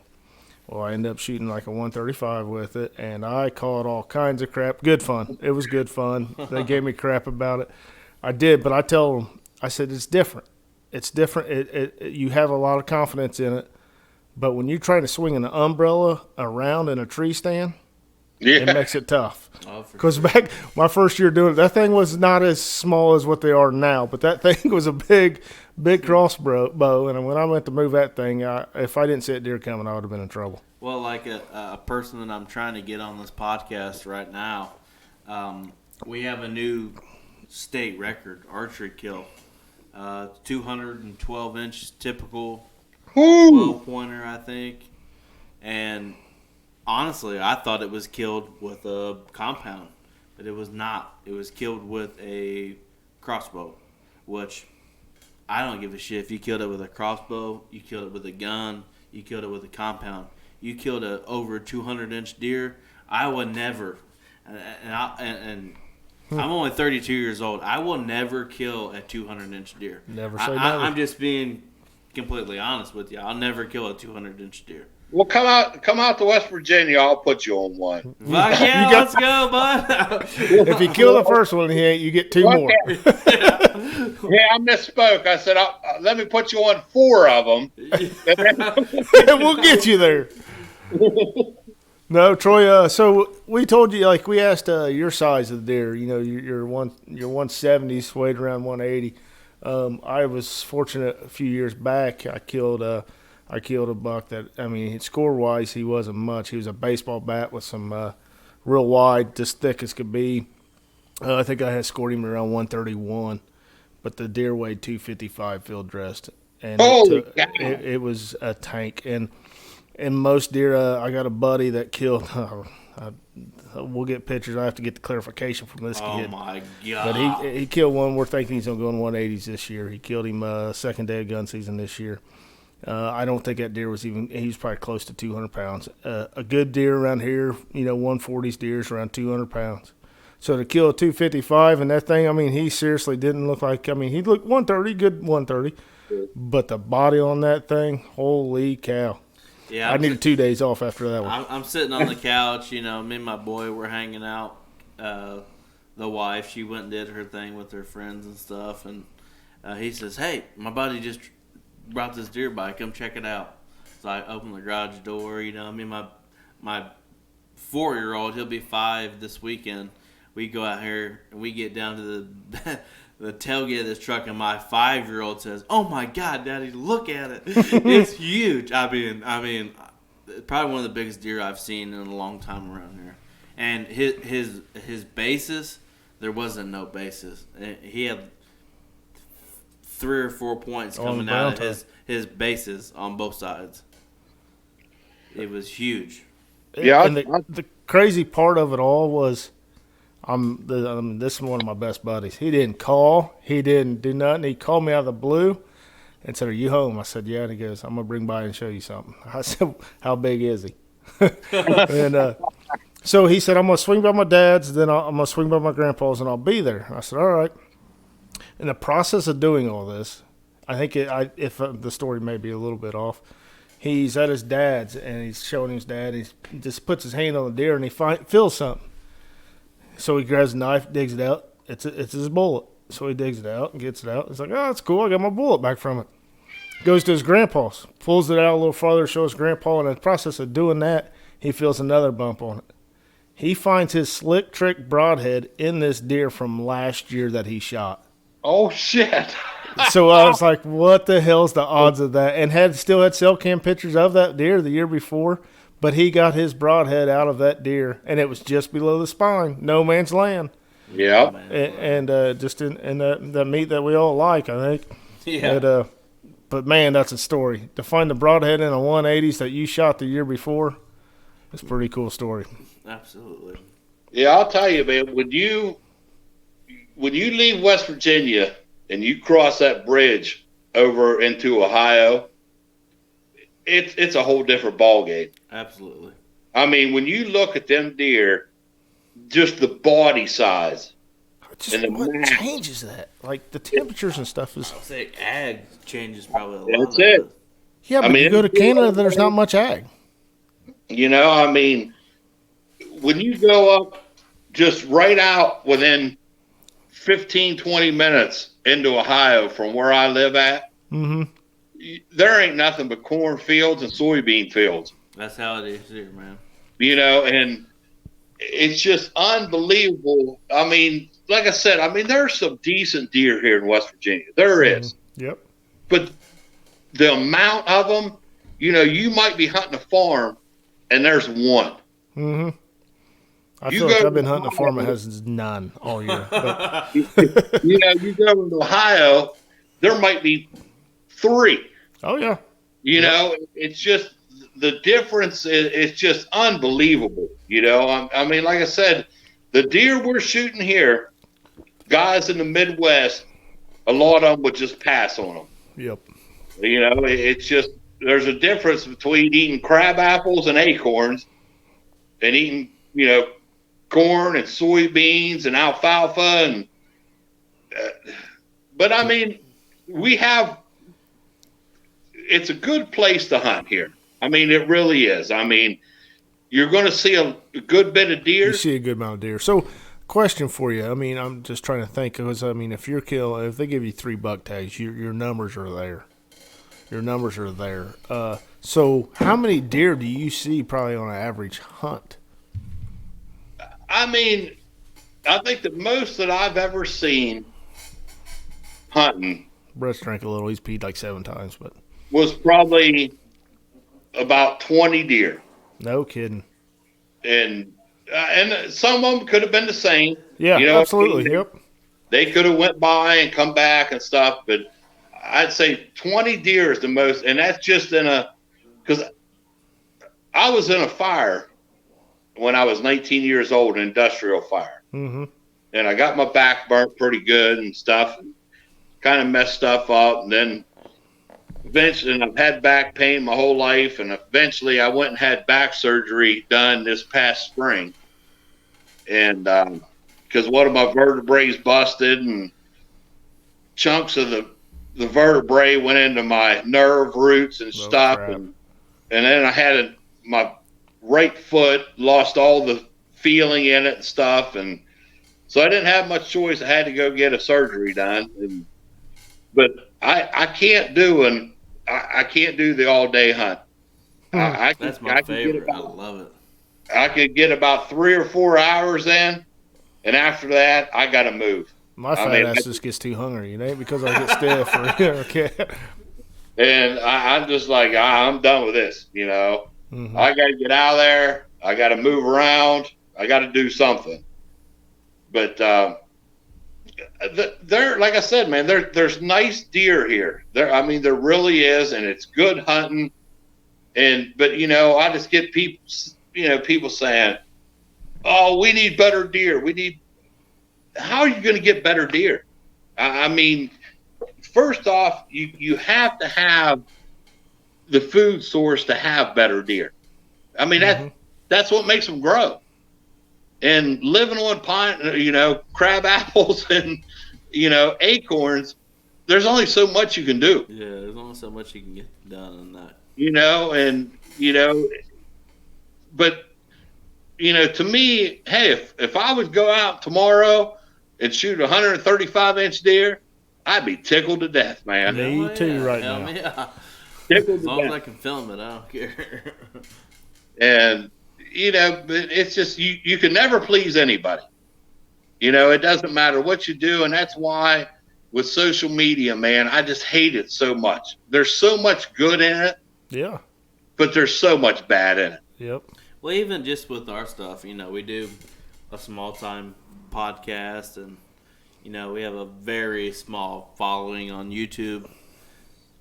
Well, I ended up shooting like a 135 with it, and I caught all kinds of crap. Good fun. It was good fun. They gave me crap about it. I did, but I tell them, I said, it's different. It's different. You have a lot of confidence in it. But when you're trying to swing an umbrella around in a tree stand, it makes it tough. Because back my first year doing it, that thing was not as small as what they are now. But that thing was a big crossbow. And when I went to move that thing, if I didn't see that deer coming, I would have been in trouble. Well, like a person that I'm trying to get on this podcast right now, we have a new state record archery kill. 212-inch typical 12-pointer, I think. And honestly, I thought it was killed with a compound, but it was not. It was killed with a crossbow, which I don't give a shit if you killed it with a crossbow, you killed it with a gun, you killed it with a compound. You killed over 200-inch deer. I would never, and I'm only 32 years old. I will never kill a 200-inch deer. Never say never. I'm just being completely honest with you. I'll never kill a 200-inch deer. Well, come out to West Virginia. I'll put you on one. Fuck yeah, let's go, bud. If you kill the first one, you get two more. Yeah, I misspoke. I said, let me put you on 4 of them. And we'll get you there. No, Troy. So we told you, like we asked your size of the deer. You know, your 170s weighed around 180. I was fortunate a few years back. I killed a buck that, I mean, score wise, he wasn't much. He was a baseball bat with some real wide, just thick as could be. I think I had scored him around 131, but the deer weighed 255 field dressed, and it was a tank. And most deer, I got a buddy that killed. We'll get pictures. I have to get the clarification from this kid. Oh my god! But he killed one. We're thinking he's gonna go in 180s this year. He killed him second day of gun season this year. I don't think that deer was even. He was probably close to 200 pounds. A good deer around here, 140s deer's around 200 pounds. So to kill a 255 and that thing, I mean, he seriously didn't look like. I mean, he looked 130, good 130, but the body on that thing, holy cow! Yeah, I needed 2 days off after that one. I'm sitting on the couch, me and my boy were hanging out. The wife, she went and did her thing with her friends and stuff, and he says, "Hey, my buddy just brought this deer by. Come check it out." So I opened the garage door. My 4-year-old, he'll be 5 this weekend. We go out here and we get down to the tailgate of this truck, and my 5-year-old says, "Oh my God, Daddy, look at it! It's huge." I mean, probably one of the biggest deer I've seen in a long time around here. And his bases, there wasn't no bases. He had 3 or 4 points coming out of his bases on both sides. It was huge. Yeah, and the crazy part of it all was, this is one of my best buddies. He didn't call. He didn't do nothing. He called me out of the blue and said, "Are you home?" I said, "Yeah." And he goes, "I'm going to bring by and show you something." I said, "How big is he?" And so he said, "I'm going to swing by my dad's, then I'm going to swing by my grandpa's, and I'll be there." I said, "All right." In the process of doing all this, I think if the story may be a little bit off, he's at his dad's, and he's showing his dad. He just puts his hand on the deer, and he feels something. So he grabs a knife, digs it out. It's his bullet. So he digs it out and gets it out. He's like, "Oh, that's cool. I got my bullet back from it." Goes to his grandpa's, pulls it out a little farther, shows grandpa. And in the process of doing that, he feels another bump on it. He finds his slick trick broadhead in this deer from last year that he shot. Oh, shit. So I was like, what the hell's the odds of that? And still had cell cam pictures of that deer the year before. But he got his broadhead out of that deer, and it was just below the spine, no man's land. Yeah. And just in the meat that we all like, I think. Yeah. But, man, that's a story. To find the broadhead in a 180s that you shot the year before, it's a pretty cool story. Absolutely. Yeah, I'll tell you, man, when you leave West Virginia and you cross that bridge over into Ohio, it's a whole different ballgame. Absolutely. I mean, when you look at them deer, just the body size. What changes that? Like the temperatures and stuff is. I'll say ag changes probably a lot. That's it. Yeah, but you go to Canada, there's not much ag. I mean, when you go up just right out within 15, 20 minutes into Ohio from where I live at, there ain't nothing but cornfields and soybean fields. That's how it is here, man. And it's just unbelievable. I mean, like I said, there's some decent deer here in West Virginia. There is. Yep. But the amount of them, you might be hunting a farm and there's one. Mm-hmm. I feel like I've been hunting a farm that has none all year. But. You go to Ohio, there might be 3. Oh, yeah. It's just the difference is just unbelievable. I mean, like I said, the deer we're shooting here, guys in the Midwest, a lot of them would just pass on them. Yep. It's just there's a difference between eating crab apples and acorns and eating, corn and soybeans and alfalfa and. But I mean, it's a good place to hunt here. I mean, it really is. I mean, you're going to see a good bit of deer. You see a good amount of deer. So, question for you. I mean, I'm just trying to think because, if they give you 3 buck tags, your numbers are there. your numbers are there. So how many deer do you see probably on an average hunt? I mean, I think the most that I've ever seen hunting. Brett's drank a little. He's peed like 7 times, but was probably about 20 deer. No kidding. And some of them could have been the same. Yeah, absolutely. Yep. They could have went by and come back and stuff, but I'd say 20 deer is the most, and that's just because I was in a fire when I was 19 years old, an industrial fire. Mm-hmm. And I got my back burnt pretty good and stuff, and kind of messed stuff up. And then eventually, and I've had back pain my whole life, and eventually I went and had back surgery done this past spring. And because one of my vertebrae busted, and chunks of the vertebrae went into my nerve roots and stuff. And then I had my right foot lost all the feeling in it and stuff. And so I didn't have much choice. I had to go get a surgery done. But I can't do I can't do the all day hunt. That's my favorite. I love it. I could get about 3 or 4 hours in, and after that, I got to move. My fat ass just gets too hungry. It ain't because I get stiff or okay. And I'm just like, I'm done with this. Mm-hmm. I got to get out of there. I got to move around. I got to do something. But there, like I said, man, there's nice deer here. There really is, and it's good hunting. But I just get people saying, "Oh, we need better deer. How are you going to get better deer?" I mean, first off, you have to have the food source to have better deer. I mean, that's what makes them grow. And living on crab apples and, acorns, there's only so much you can do. Yeah, there's only so much you can get done on that. But, to me, hey, if I would go out tomorrow and shoot a 135-inch deer, I'd be tickled to death, man. Me too right now. Yeah. Tickled as long as I can film it, I don't care. And, but it's just, you can never please anybody. It doesn't matter what you do. And that's why with social media, man, I just hate it so much. There's so much good in it. Yeah. But there's so much bad in it. Yep. Well, even just with our stuff, we do a small-time podcast, and, we have a very small following on YouTube.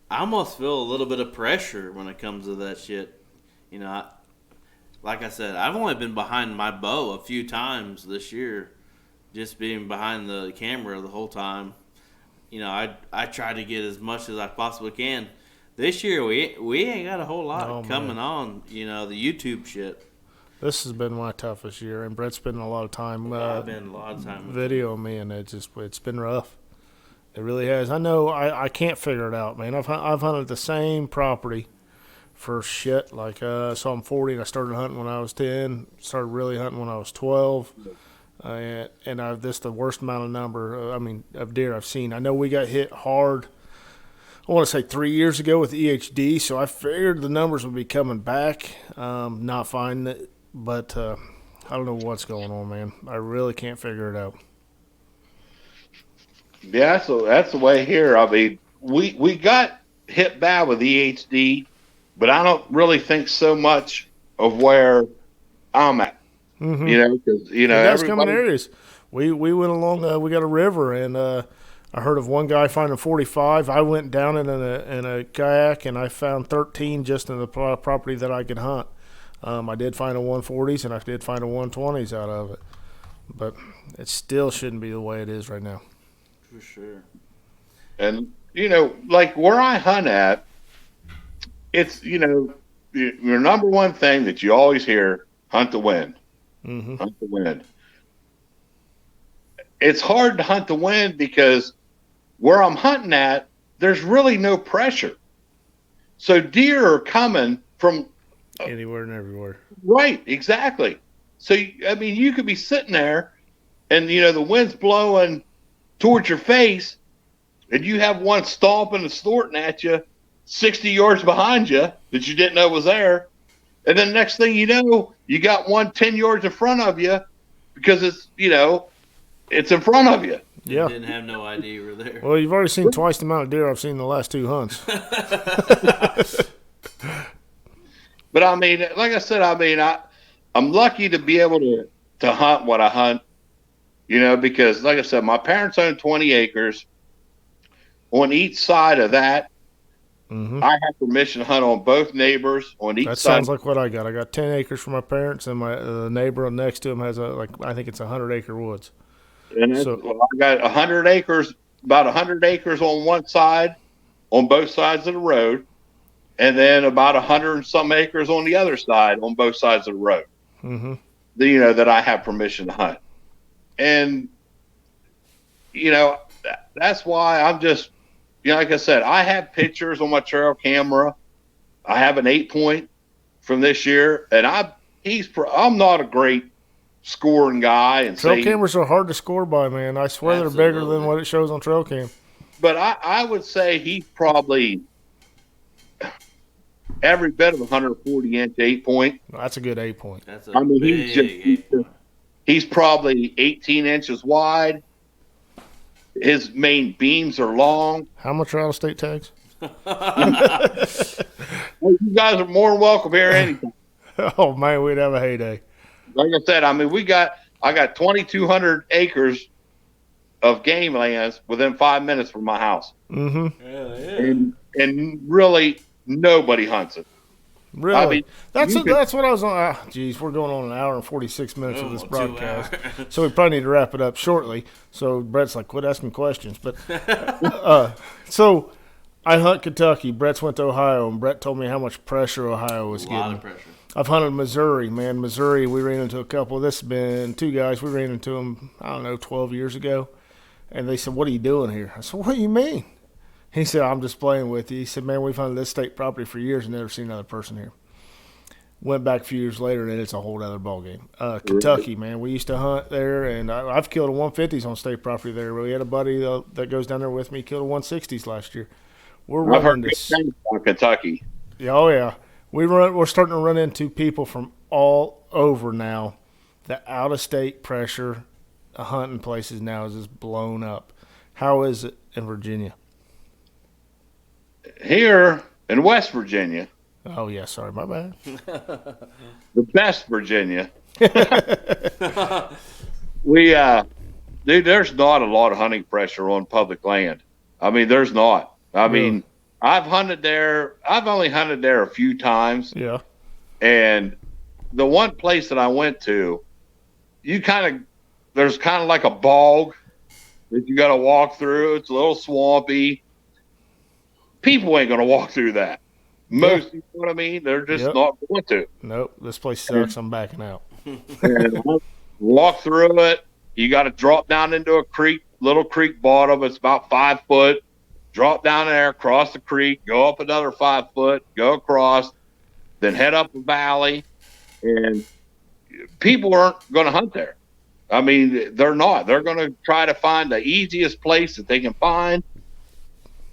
I almost feel a little bit of pressure when it comes to that shit. Like I said, I've only been behind my bow a few times this year, just being behind the camera the whole time. I try to get as much as I possibly can. This year, we ain't got a whole lot coming on, the YouTube shit. This has been my toughest year, and Brett's been a lot of time. I've been a lot of time videoing me, and it's been rough. It really has. I know I can't figure it out, man. I've hunted the same property for shit. Like, so I'm 40, and I started hunting when I was 10. Started really hunting when I was 12. And this is the worst amount of number, of deer I've seen. I know we got hit hard, I want to say 3 years ago with EHD, so I figured the numbers would be coming back. Not finding it, but I don't know what's going on, man. I really can't figure it out. Yeah, so that's the way here. I mean, we got hit bad with EHD, but I don't really think so much of where I'm at. Mm-hmm. Because that's coming areas. We went along. We got a river, and I heard of one guy finding 45. I went down in a kayak, and I found 13 just in the property that I could hunt. I did find a 140s, and I did find a 120s out of it, but it still shouldn't be the way it is right now. For sure. And like where I hunt at, it's your number one thing that you always hear: hunt the wind. Mm-hmm. Hunt the wind. It's hard to hunt the wind because where I'm hunting at, there's really no pressure. So deer are coming from anywhere and everywhere. Right, exactly. So, you could be sitting there and, the wind's blowing towards your face and you have one stomping and snorting at you 60 yards behind you that you didn't know was there. And then next thing you know, you got one 10 yards in front of you because it's, it's in front of you. Yeah. Didn't have no idea you were there. Well, you've already seen twice the amount of deer I've seen in the last 2 hunts. But I mean, like I said, I'm lucky to be able to hunt what I hunt, because like I said, my parents own 20 acres. On each side of that, I have permission to hunt on both neighbors on each side. That sounds like what I got. I got 10 acres for my parents, and my neighbor next to him has I think it's 100-acre woods. And I got 100 acres, about 100 acres on one side, on both sides of the road, and then about 100 and some acres on the other side, on both sides of the road. That I have permission to hunt, and that's why I'm just, like I said, I have pictures on my trail camera. I have an 8-point from this year, and I'm not a great scoring guy. And trail cameras are hard to score by, man. I swear they're bigger than what it shows on trail cam. But I would say he's probably every bit of 140-inch 8-point. That's a good 8-point. That's a big 8-point. He's probably 18 inches wide. His main beams are long. How much are out of state tags? Well, you guys are more than welcome here anytime. Oh man, we'd have a heyday. Like I said, I got 2,200 acres of game lands within 5 minutes from my house. And really nobody hunts it. Really? That's what I was on. Geez, we're going on an hour and 46 minutes of this broadcast. So we probably need to wrap it up shortly. So Brett's like, quit asking questions. But so I hunt Kentucky. Brett's went to Ohio, and Brett told me how much pressure Ohio was getting. A lot of pressure. I've hunted Missouri, man. Missouri, we ran into a couple. This has been 2 guys. We ran into them, 12 years ago. And they said, what are you doing here? I said, what do you mean? He said, I'm just playing with you. He said, man, we've hunted this state property for years and never seen another person here. Went back a few years later, and it's a whole other ballgame. Kentucky, man, we used to hunt there, and I've killed a 150s on state property there. We had a buddy that goes down there with me, killed a 160s last year. I've heard good things about Kentucky. Yeah, oh, yeah. We're starting to run into people from all over now. The out-of-state pressure hunting places now is just blown up. How is it in Virginia? Here in West Virginia. Oh, yeah, sorry, my bad. The best Virginia. Dude, there's not a lot of hunting pressure on public land. I mean, there's not. I mean, I've hunted there. I've only hunted there a few times. Yeah. And the one place that I went to, there's kind of like a bog that you got to walk through. It's a little swampy. People ain't going to walk through that. Most, you know what I mean? They're just not going to. Nope, this place sucks. I'm backing out. And walk through it. You got to drop down into a creek, little creek bottom. It's about 5 foot. Drop down there, cross the creek, go up another 5 foot, go across, then head up a valley. And people aren't going to hunt there. I mean, they're not. They're going to try to find the easiest place that they can find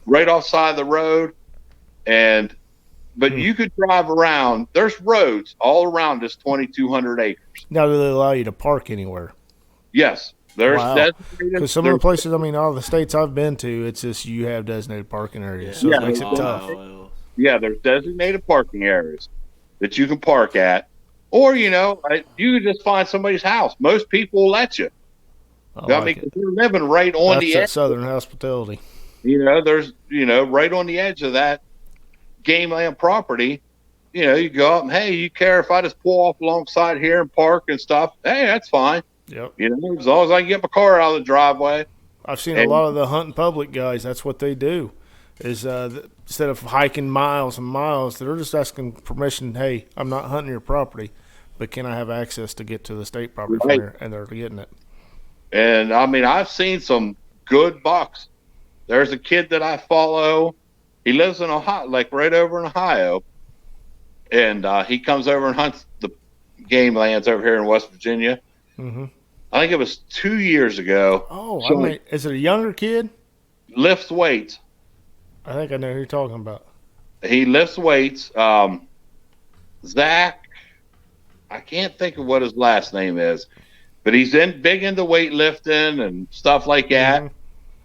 right off side of the road. But you could drive around. There's roads all around this 2,200 acres. Now, do they allow you to park anywhere? Yes. There's because some of the places, all the states I've been to, it's just you have designated parking areas. So it makes it tough. Yeah, there's designated parking areas that you can park at. Or, you can just find somebody's house. Most people will let you. Because you're living right on the edge. That's Southern hospitality. There's, right on the edge of that game land property. You go up and, hey, you care if I just pull off alongside here and park and stuff? Hey, that's fine. Yep. As long as I can get my car out of the driveway. I've seen a lot of the hunting public guys. That's what they do. Is instead of hiking miles and miles, they're just asking permission. Hey, I'm not hunting your property, but can I have access to get to the state property from here? And they're getting it. And I've seen some good bucks. There's a kid that I follow. He lives in Ohio, like right over in Ohio, and he comes over and hunts the game lands over here in West Virginia. Mm-hmm. I think it was 2 years ago. Oh, is it a younger kid? Lifts weights. I think I know who you're talking about. he lifts weights. Zach, I can't think of what his last name is, but he's big into weightlifting and stuff like that. Mm-hmm.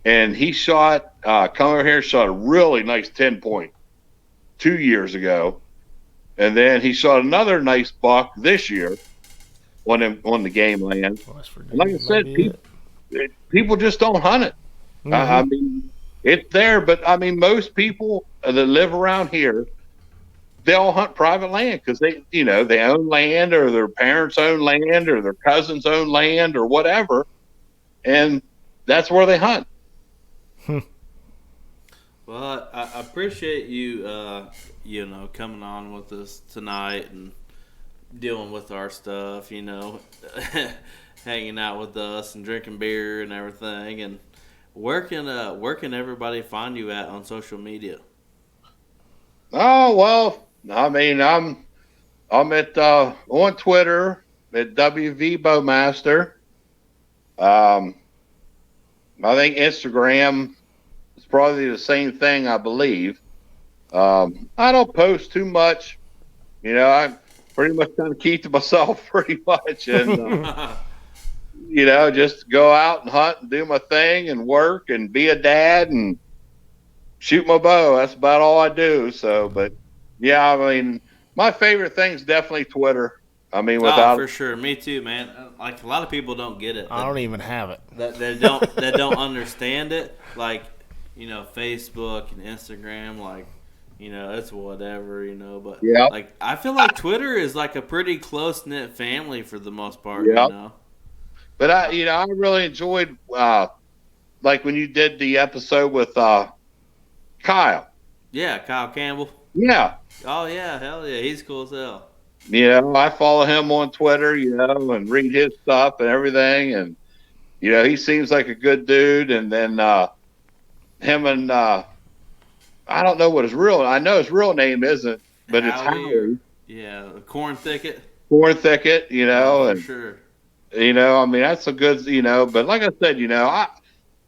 And he shot, come over here, shot a really nice 10-point 2 years ago. And then he shot another nice buck this year on the game land. And like I said, people just don't hunt it. Mm-hmm. I mean, it's there, but I mean, most people that live around here, they all hunt private land because they own land, or their parents own land, or their cousins own land, or whatever, and that's where they hunt. Well, I appreciate you, coming on with us tonight and dealing with our stuff, hanging out with us and drinking beer and everything. And where can everybody find you at on social media? Oh, well, I mean, I'm at on Twitter at WV Bowmaster. I think Instagram is probably the same thing, I believe. I don't post too much. I pretty much kind of keep to myself pretty much, and just go out and hunt and do my thing and work and be a dad and shoot my bow. That's about all I do. So, but yeah, I mean, my favorite thing is definitely Twitter. I mean, for sure, me too, man. Like, a lot of people don't get it. I don't even have it. They don't understand it. Like, Facebook and Instagram, like, it's whatever, but yeah. Like, I feel like Twitter is like a pretty close knit family for the most part, yeah. But I really enjoyed like when you did the episode with Kyle. Yeah, Kyle Campbell. Yeah. Oh yeah, hell yeah, he's cool as hell. I follow him on Twitter, and read his stuff and everything, and he seems like a good dude. And then him and I don't know what I know his real name isn't, but Howie, it's Howie. Yeah, Corn Thicket. Corn Thicket, and sure. I mean, that's a good, but like I said,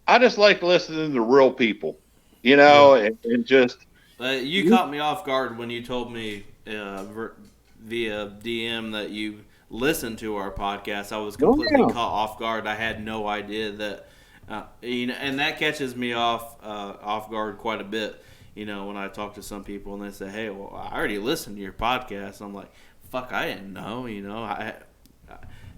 I just like listening to real people, and just. You caught me off guard when you told me via DM that you listened to our podcast. I was completely caught off guard. I had no idea that, and that catches me off guard quite a bit. When I talk to some people and they say, "Hey, well, I already listened to your podcast." I'm like, "Fuck, I didn't know."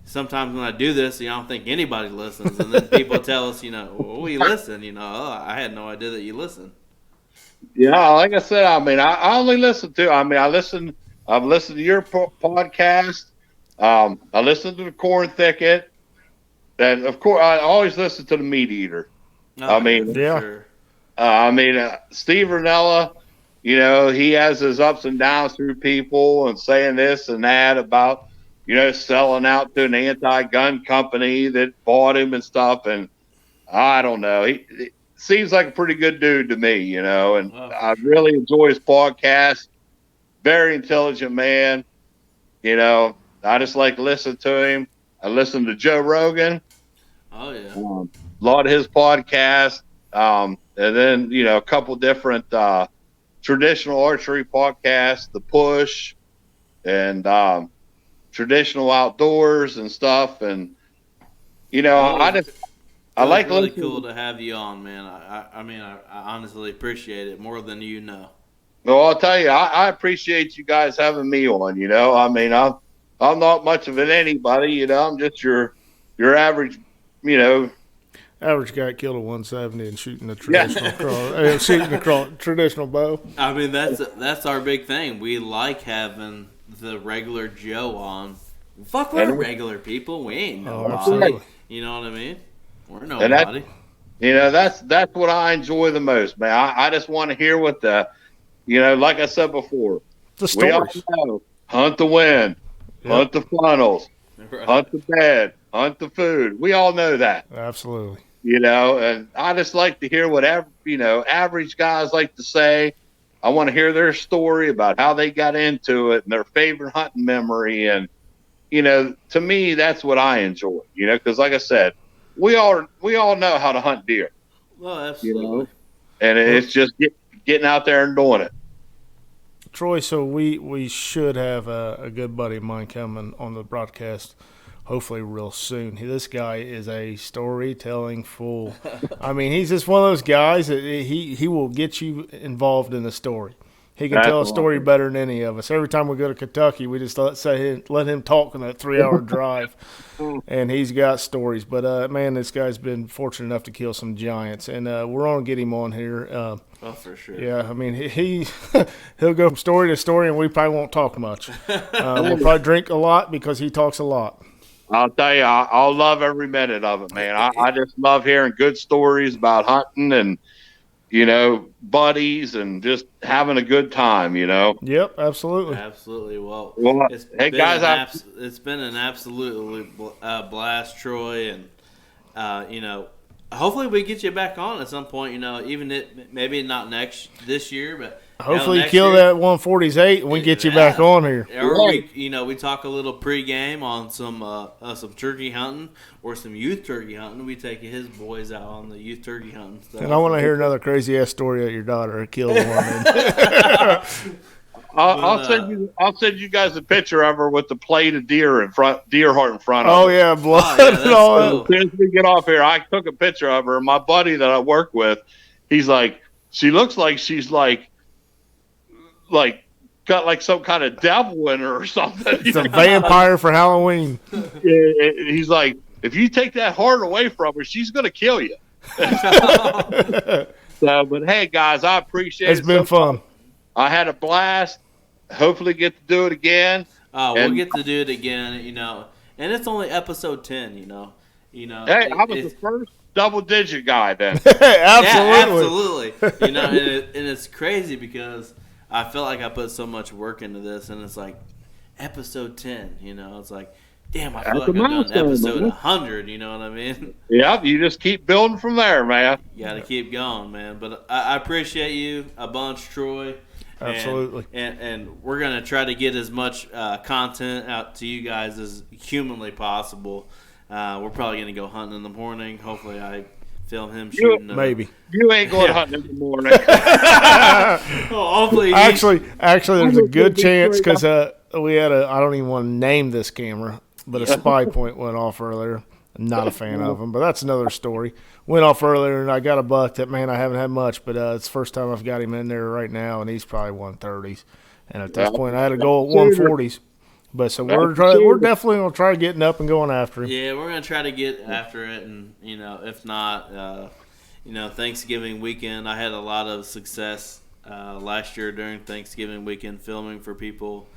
Sometimes when I do this, I don't think anybody listens, and then people tell us, "Well, we listen." I had no idea that you listen. Yeah, like I said, I mean, I only listen to. I mean, I've listened to your podcast. I listened to the Corn Thicket, and of course, I always listen to the Meat Eater. I mean, yeah. Sure. Steve Ranella, he has his ups and downs through people and saying this and that about, selling out to an anti-gun company that bought him and stuff. And I don't know. He seems like a pretty good dude to me, and I really enjoy his podcast. Very intelligent man. I just like to listen to him. I listen to Joe Rogan. Oh, yeah. A lot of his podcasts. And then, a couple different traditional archery podcasts, The Push and Traditional Outdoors and stuff. And, I like really cool to have you on, man. I honestly appreciate it more than you know. Well, I'll tell you, I appreciate you guys having me on. I mean, I'm not much of an anybody. I'm just your average, Average guy killed a 170 and shooting a traditional traditional bow. I mean, that's our big thing. We like having the regular Joe on. Fuck, we're regular people. We ain't nobody. You know what I mean? We're nobody. That's what I enjoy the most, man. I just want to hear what like I said before, the stories. We all know, hunt the wind, hunt the funnels, hunt the bed, hunt the food. We all know that. Absolutely. And I just like to hear what average guys like to say. I want to hear their story about how they got into it and their favorite hunting memory. And, to me, that's what I enjoy, because like I said, we all know how to hunt deer. Well, absolutely. And it's just getting out there and doing it. Troy, so we should have a good buddy of mine coming on the broadcast, hopefully real soon. This guy is a storytelling fool. I mean, he's just one of those guys that he will get you involved in the story. He can tell a story better than any of us. Every time we go to Kentucky, we just let him talk on that 3-hour drive, and he's got stories. But, man, this guy's been fortunate enough to kill some giants, and we're going to get him on here. Oh, for sure. Yeah, I mean, he'll go from story to story, and we probably won't talk much. We'll probably drink a lot because he talks a lot. I'll tell you, I'll love every minute of it, man. I just love hearing good stories about hunting and, buddies and just having a good time, Yep, absolutely. Absolutely. Well, hey, guys, it's been an absolutely blast, Troy, and, hopefully we get you back on at some point, even maybe not this year, but hopefully you kill that 148 and we get you back on here. Or we talk a little pregame on some turkey hunting or some youth turkey hunting. We take his boys out on the youth turkey hunting stuff. And I want to hear another crazy ass story that your daughter killed one. I'll send you guys a picture of her with the plate of deer heart in front of her. Oh yeah, blood and all that. As soon as we get off here, I took a picture of her. My buddy that I work with, he's like, she looks like she's like got like some kind of devil in her or something. It's a vampire for Halloween. He's like, if you take that heart away from her, she's gonna kill you. But hey, guys, I appreciate it. It's been fun. I had a blast. Hopefully get to do it again. We'll get to do it again, and it's only episode 10, Hey, I was the first double-digit guy then. Absolutely. Yeah, absolutely. And it's crazy because I feel like I put so much work into this, and it's like episode 10, it's like, damn, I feel like I've done episode 100, you know what I mean? Yeah, you just keep building from there, man. You got to keep going, man. But I appreciate you a bunch, Troy. Absolutely. And we're going to try to get as much content out to you guys as humanly possible. We're probably going to go hunting in the morning. Hopefully I film him shooting. Maybe. You ain't going hunting in the morning. Hopefully. Actually, there's a good chance because we had I don't even want to name this camera, but a spy point went off earlier. I'm not a fan of them, but that's another story. Went off earlier, and I got a buck that, man, I haven't had much, but it's the first time I've got him in there right now, and he's probably 130s. And at this point, I had to go at 140s. But so we're definitely going to try getting up and going after him. Yeah, we're going to try to get after it, and, if not, Thanksgiving weekend, I had a lot of success last year during Thanksgiving weekend filming for people.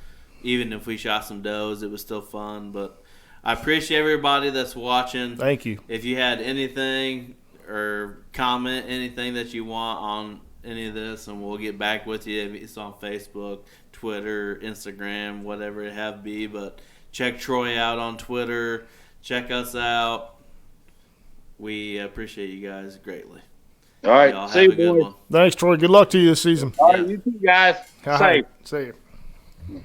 Even if we shot some does, it was still fun, but I appreciate everybody that's watching. Thank you. If you had anything or comment anything that you want on any of this, and we'll get back with you. If it's on Facebook, Twitter, Instagram, whatever it have be. But check Troy out on Twitter. Check us out. We appreciate you guys greatly. All right. Y'all have a good one. Thanks, Troy. Good luck to you this season. All right, you too, guys. Safe. See you.